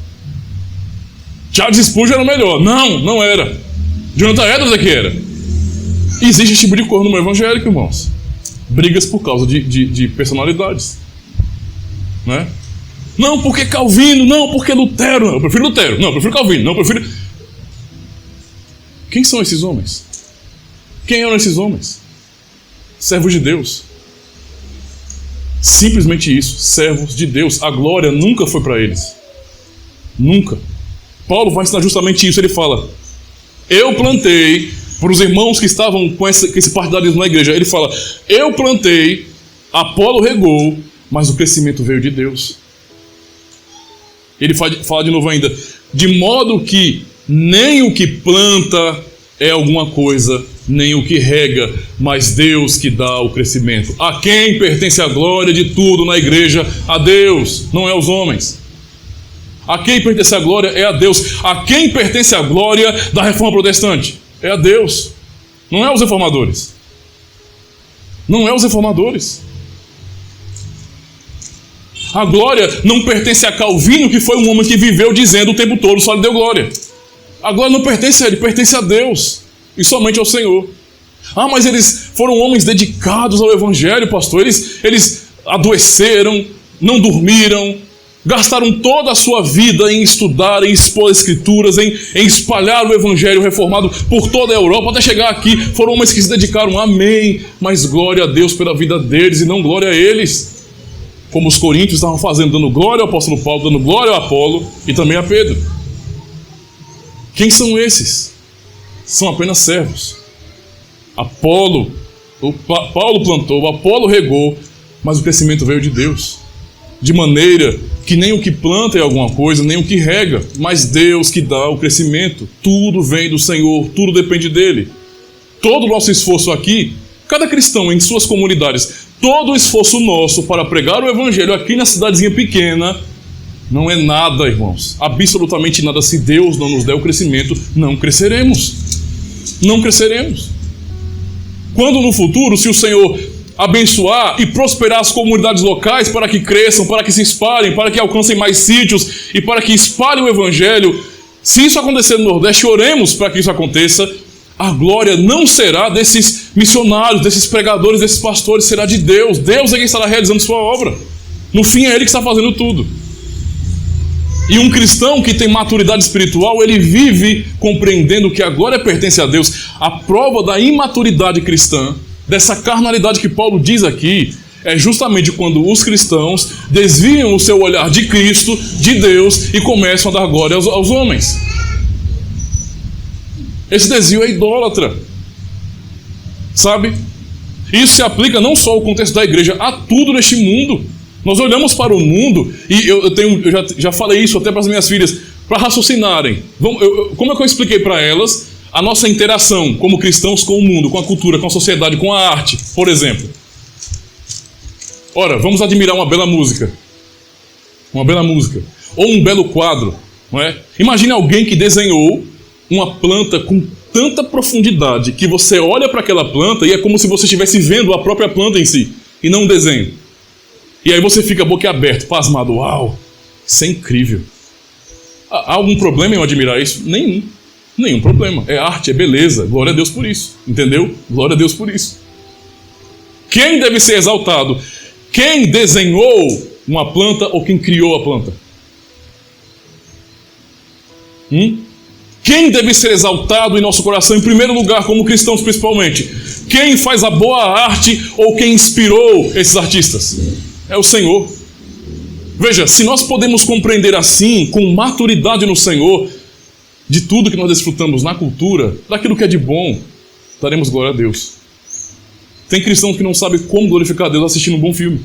Speaker 1: Charles Spurgeon era o melhor. Não era. Jonathan Edwards é que era. Existe esse tipo de coisa no meio evangélico, irmãos. Brigas por causa de personalidades. Não é? Não, porque Calvino. Não, porque Lutero. Não, eu prefiro Lutero. Não, eu prefiro Calvino. Não, eu prefiro... Quem são esses homens? Quem eram esses homens? Servos de Deus. Simplesmente isso, servos de Deus. A glória nunca foi para eles. Nunca. Paulo vai ensinar justamente isso. Ele fala, eu plantei, para os irmãos que estavam com esse partidarismo na igreja, ele fala, eu plantei, Apolo regou, mas o crescimento veio de Deus. Ele fala de novo ainda, de modo que nem o que planta é alguma coisa, nem o que rega, mas Deus que dá o crescimento. A quem pertence a glória de tudo na igreja? A Deus, não é aos homens. A quem pertence a glória é a Deus. A quem pertence a glória da reforma protestante? É a Deus, não é aos reformadores. Não é aos reformadores. A glória não pertence a Calvino, que foi um homem que viveu dizendo o tempo todo, só lhe deu glória. A glória não pertence a ele, pertence a Deus. E somente ao Senhor. Mas eles foram homens dedicados ao Evangelho, pastor. Eles adoeceram, não dormiram, gastaram toda a sua vida em estudar, em expor as Escrituras, em espalhar o Evangelho reformado por toda a Europa, até chegar aqui. Foram homens que se dedicaram, amém. Mas glória a Deus pela vida deles e não glória a eles. Como os coríntios estavam fazendo, dando glória ao apóstolo Paulo, dando glória ao Apolo e também a Pedro. Quem são esses? São apenas servos. Paulo plantou, Apolo regou, mas o crescimento veio de Deus. De maneira que nem o que planta é alguma coisa, nem o que rega, mas Deus que dá o crescimento. Tudo vem do Senhor, tudo depende dele. Todo o nosso esforço aqui, cada cristão em suas comunidades, todo o esforço nosso para pregar o Evangelho aqui na cidadezinha pequena, não é nada, irmãos. Absolutamente nada. Se Deus não nos der o crescimento, não cresceremos. Não cresceremos. Quando no futuro, se o Senhor abençoar e prosperar as comunidades locais para que cresçam, para que se espalhem, para que alcancem mais sítios e para que espalhem o Evangelho, se isso acontecer no Nordeste, oremos para que isso aconteça, a glória não será desses missionários, desses pregadores, desses pastores, será de Deus. Deus é quem estará realizando sua obra. No fim é Ele que está fazendo tudo. E um cristão que tem maturidade espiritual, ele vive compreendendo que a glória pertence a Deus. A prova da imaturidade cristã, dessa carnalidade que Paulo diz aqui, é justamente quando os cristãos desviam o seu olhar de Cristo, de Deus, e começam a dar glória aos homens. Esse desvio é idólatra. Sabe? Isso se aplica não só ao contexto da igreja, a tudo neste mundo. Nós olhamos para o mundo, e eu já falei isso até para as minhas filhas, para raciocinarem. Como é que eu expliquei para elas a nossa interação como cristãos com o mundo, com a cultura, com a sociedade, com a arte, por exemplo? Ora, vamos admirar uma bela música. Uma bela música. Ou um belo quadro, não é? Imagine alguém que desenhou uma planta com tanta profundidade que você olha para aquela planta e é como se você estivesse vendo a própria planta em si, e não um desenho. E aí você fica boquiaberto, pasmado. Uau, isso é incrível. Há algum problema em eu admirar isso? Nenhum. Nenhum problema. É arte, é beleza. Glória a Deus por isso. Entendeu? Glória a Deus por isso. Quem deve ser exaltado? Quem desenhou uma planta ou quem criou a planta? Quem deve ser exaltado em nosso coração, em primeiro lugar, como cristãos principalmente? Quem faz a boa arte ou quem inspirou esses artistas? É o Senhor. Veja, se nós podemos compreender assim, com maturidade no Senhor, de tudo que nós desfrutamos na cultura, daquilo que é de bom, daremos glória a Deus. Tem cristãos que não sabem como glorificar a Deus assistindo um bom filme.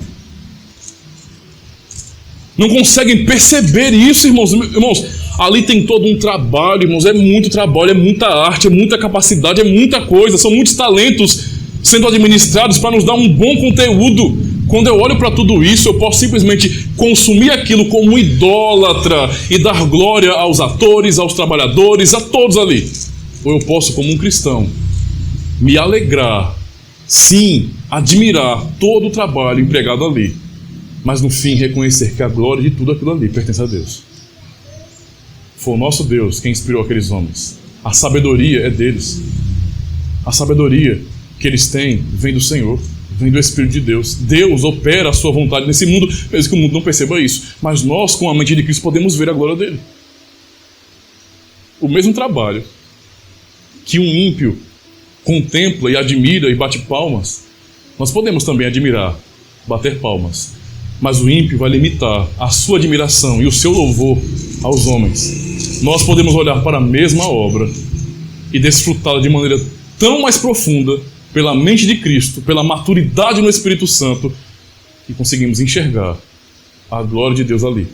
Speaker 1: Não conseguem perceber isso, irmãos. Irmãos, ali tem todo um trabalho, irmãos. É muito trabalho, é muita arte, é muita capacidade, é muita coisa. São muitos talentos sendo administrados para nos dar um bom conteúdo. Quando eu olho para tudo isso, eu posso simplesmente consumir aquilo como idólatra e dar glória aos atores, aos trabalhadores, a todos ali. Ou eu posso, como um cristão, me alegrar, sim, admirar todo o trabalho empregado ali, mas no fim reconhecer que a glória de tudo aquilo ali pertence a Deus. Foi o nosso Deus quem inspirou aqueles homens. A sabedoria é deles. A sabedoria que eles têm vem do Senhor, vem do Espírito de Deus. Deus opera a sua vontade nesse mundo, mesmo que o mundo não perceba isso. Mas nós, com a mente de Cristo, podemos ver a glória dele. O mesmo trabalho que um ímpio contempla e admira e bate palmas, nós podemos também admirar, bater palmas. Mas o ímpio vai limitar a sua admiração e o seu louvor aos homens. Nós podemos olhar para a mesma obra e desfrutá-la de maneira tão mais profunda, pela mente de Cristo, pela maturidade no Espírito Santo, que conseguimos enxergar a glória de Deus ali,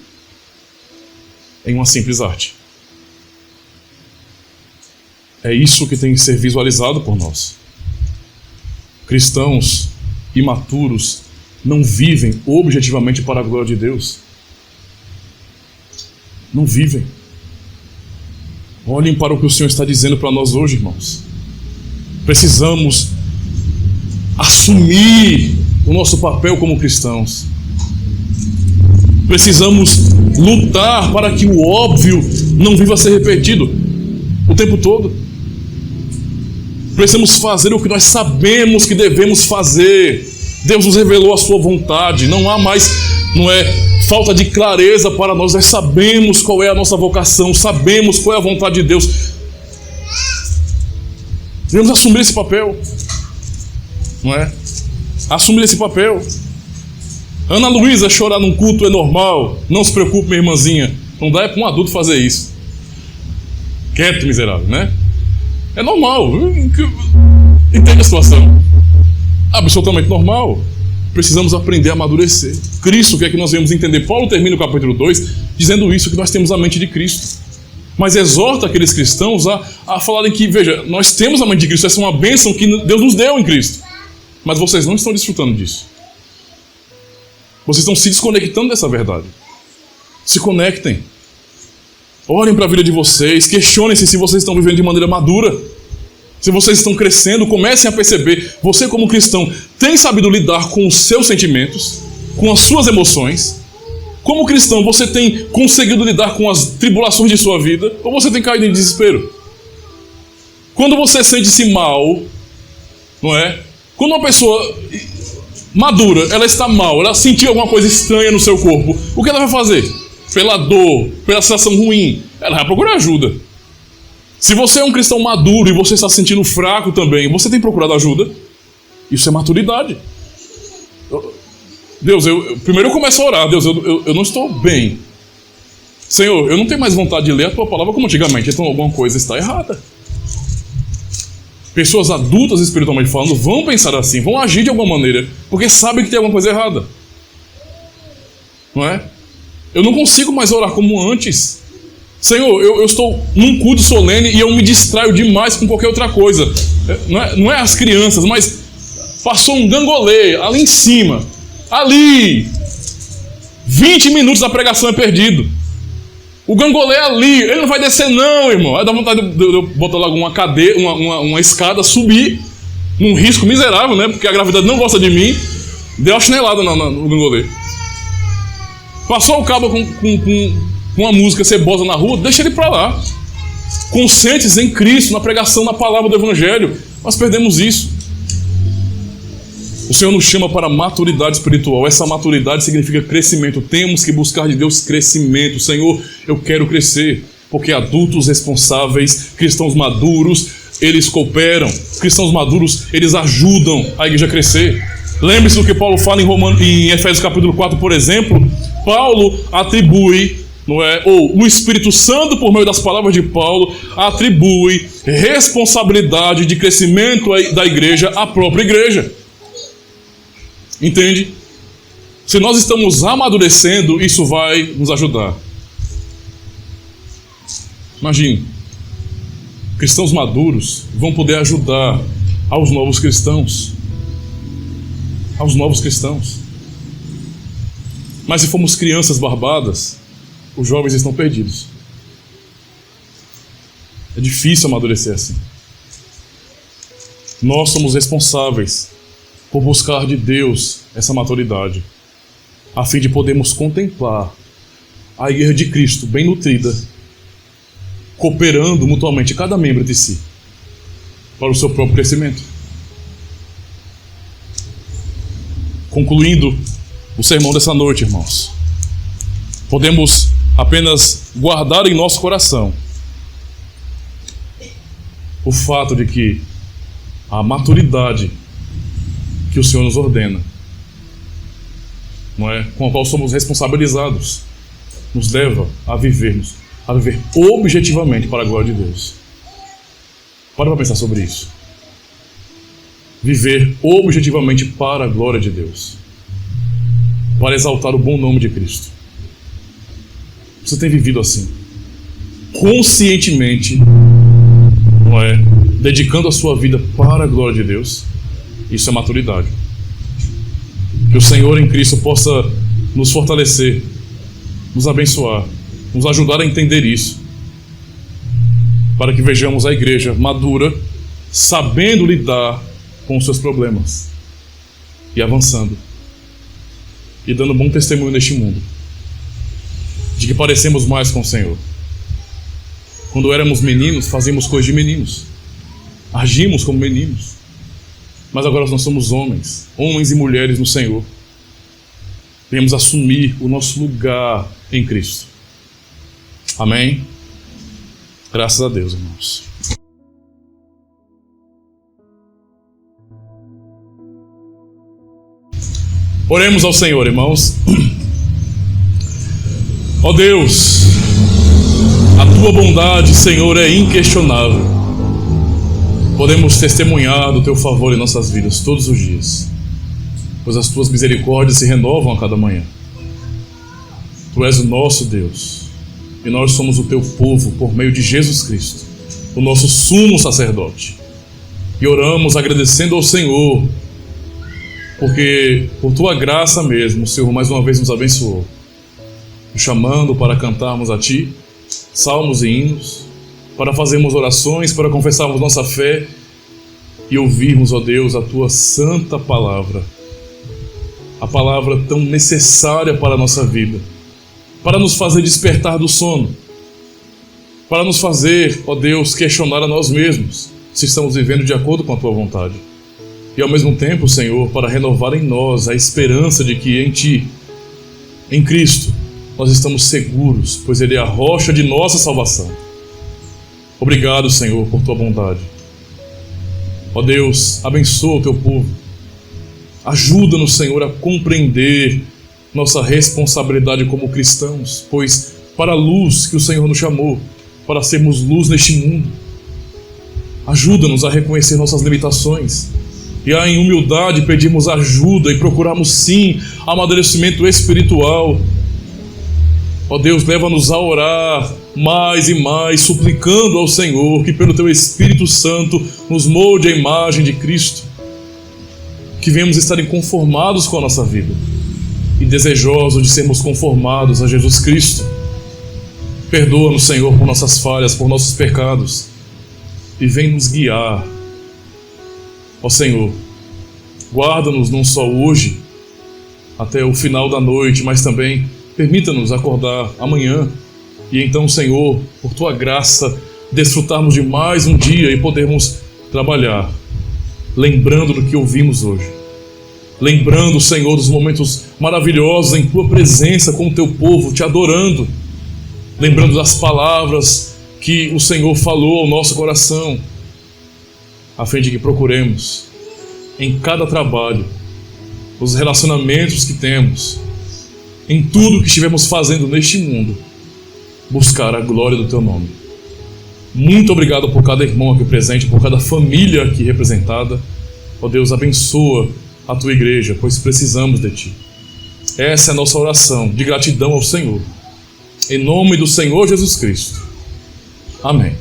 Speaker 1: em uma simples arte. É isso que tem que ser visualizado por nós. Cristãos imaturos não vivem objetivamente para a glória de Deus. Não vivem. Olhem para o que o Senhor está dizendo para nós hoje, irmãos. Precisamos assumir o nosso papel como cristãos. Precisamos lutar para que o óbvio não viva a ser repetido o tempo todo. Precisamos fazer o que nós sabemos que devemos fazer. Deus nos revelou a sua vontade. Não há mais, falta de clareza para nós. Nós sabemos qual é a nossa vocação, sabemos qual é a vontade de Deus. Devemos assumir esse papel, não é? Assumir esse papel. Ana Luísa chorar num culto é normal. Não se preocupe, minha irmãzinha. Não dá para um adulto fazer isso. Quieto, miserável, né? É normal. Entende a situação? Absolutamente normal. Precisamos aprender a amadurecer. Cristo quer que nós venhamos entender. Paulo termina o capítulo 2 dizendo isso, que nós temos a mente de Cristo. Mas exorta aqueles cristãos a falarem que, veja, nós temos a mente de Cristo, essa é uma bênção que Deus nos deu em Cristo. Mas vocês não estão desfrutando disso. Vocês estão se desconectando dessa verdade. Se conectem. Olhem para a vida de vocês, questionem-se se vocês estão vivendo de maneira madura. Se vocês estão crescendo, comecem a perceber, você como cristão, tem sabido lidar com os seus sentimentos, com as suas emoções? Como cristão, você tem conseguido lidar com as tribulações de sua vida? Ou você tem caído em desespero? Quando você sente-se mal, não é? Quando uma pessoa madura, ela está mal, ela sentiu alguma coisa estranha no seu corpo, o que ela vai fazer? Pela dor, pela sensação ruim, ela vai procurar ajuda. Se você é um cristão maduro e você está se sentindo fraco também, você tem procurado ajuda? Isso é maturidade. Deus, primeiro eu começo a orar. Deus, eu não estou bem. Senhor, eu não tenho mais vontade de ler a tua palavra como antigamente, então alguma coisa está errada. Pessoas adultas espiritualmente falando vão pensar assim, vão agir de alguma maneira, porque sabem que tem alguma coisa errada. Não é? Eu não consigo mais orar como antes. Senhor, eu estou num culto solene e eu me distraio demais com qualquer outra coisa. Não é as crianças, mas passou um gangolê ali em cima. ali. 20 minutos da pregação é perdido. O gangolê é ali, ele não vai descer não, irmão. Aí dá vontade de eu botar logo uma cadeira, uma escada, subir, num risco miserável, né? Porque a gravidade não gosta de mim. Deu uma chinelada no gangolê. Passou o cabo com uma música cebosa na rua, deixa ele pra lá. Conscientes em Cristo, na pregação, na palavra do Evangelho. Nós perdemos isso. O Senhor nos chama para maturidade espiritual. Essa maturidade significa crescimento. Temos que buscar de Deus crescimento. Senhor, eu quero crescer. Porque adultos responsáveis, cristãos maduros, eles cooperam. Cristãos maduros, eles ajudam a igreja a crescer. Lembre-se do que Paulo fala em Efésios capítulo 4, por exemplo. Paulo atribui, ou o Espírito Santo, por meio das palavras de Paulo, atribui responsabilidade de crescimento da igreja à própria igreja. Entende? Se nós estamos amadurecendo, isso vai nos ajudar. Imagine, cristãos maduros vão poder ajudar aos novos cristãos. Aos novos cristãos. Mas se formos crianças barbadas, os jovens estão perdidos. É difícil amadurecer assim. Nós somos responsáveis por buscar de Deus essa maturidade, a fim de podermos contemplar a igreja de Cristo bem nutrida, cooperando mutuamente cada membro de si, para o seu próprio crescimento. Concluindo o sermão dessa noite, irmãos, podemos apenas guardar em nosso coração o fato de que a maturidade que o Senhor nos ordena, com a qual somos responsabilizados, nos leva a viver objetivamente para a glória de Deus. Para pensar sobre isso. Viver objetivamente para a glória de Deus, para exaltar o bom nome de Cristo. Você tem vivido assim, conscientemente, dedicando a sua vida para a glória de Deus? Isso é maturidade. Que o Senhor em Cristo possa nos fortalecer, nos abençoar, nos ajudar a entender isso, para que vejamos a igreja madura, sabendo lidar com os seus problemas e avançando e dando bom testemunho neste mundo de que parecemos mais com o Senhor. Quando éramos meninos, fazíamos coisas de meninos, agimos como meninos, mas agora nós somos homens e mulheres no Senhor. Devemos assumir o nosso lugar em Cristo. Amém? Graças a Deus, irmãos. Oremos ao Senhor, irmãos. Ó Deus, a Tua bondade, Senhor, é inquestionável. Podemos testemunhar do Teu favor em nossas vidas todos os dias, pois as Tuas misericórdias se renovam a cada manhã. Tu és o nosso Deus, e nós somos o Teu povo por meio de Jesus Cristo, o nosso sumo sacerdote. E oramos agradecendo ao Senhor, porque por Tua graça mesmo, o Senhor mais uma vez nos abençoou, nos chamando para cantarmos a Ti salmos e hinos, para fazermos orações, para confessarmos nossa fé e ouvirmos, ó Deus, a Tua santa palavra, a palavra tão necessária para a nossa vida, para nos fazer despertar do sono, para nos fazer, ó Deus, questionar a nós mesmos se estamos vivendo de acordo com a Tua vontade. E ao mesmo tempo, Senhor, para renovar em nós a esperança de que em Ti, em Cristo, nós estamos seguros, pois Ele é a rocha de nossa salvação. Obrigado, Senhor, por Tua bondade. Ó Deus, abençoa o Teu povo. Ajuda-nos, Senhor, a compreender nossa responsabilidade como cristãos, pois para a luz que o Senhor nos chamou, para sermos luz neste mundo. Ajuda-nos a reconhecer nossas limitações e a, em humildade, pedirmos ajuda e procurarmos, sim, amadurecimento espiritual. Ó Deus, leva-nos a orar mais e mais, suplicando ao Senhor que pelo Teu Espírito Santo nos molde a imagem de Cristo, que venhamos estar inconformados com a nossa vida, e desejosos de sermos conformados a Jesus Cristo. Perdoa-nos, Senhor, por nossas falhas, por nossos pecados, e vem nos guiar. Ó Senhor, guarda-nos não só hoje, até o final da noite, mas também permita-nos acordar amanhã e então, Senhor, por Tua graça, desfrutarmos de mais um dia e podermos trabalhar, lembrando do que ouvimos hoje. Lembrando, Senhor, dos momentos maravilhosos em Tua presença com o Teu povo, Te adorando. Lembrando das palavras que o Senhor falou ao nosso coração, a fim de que procuremos, em cada trabalho, nos relacionamentos que temos, em tudo que estivermos fazendo neste mundo, buscar a glória do Teu nome. Muito obrigado por cada irmão aqui presente, por cada família aqui representada. Ó Deus, abençoa a Tua igreja, pois precisamos de Ti. Essa é a nossa oração de gratidão ao Senhor. Em nome do Senhor Jesus Cristo. Amém.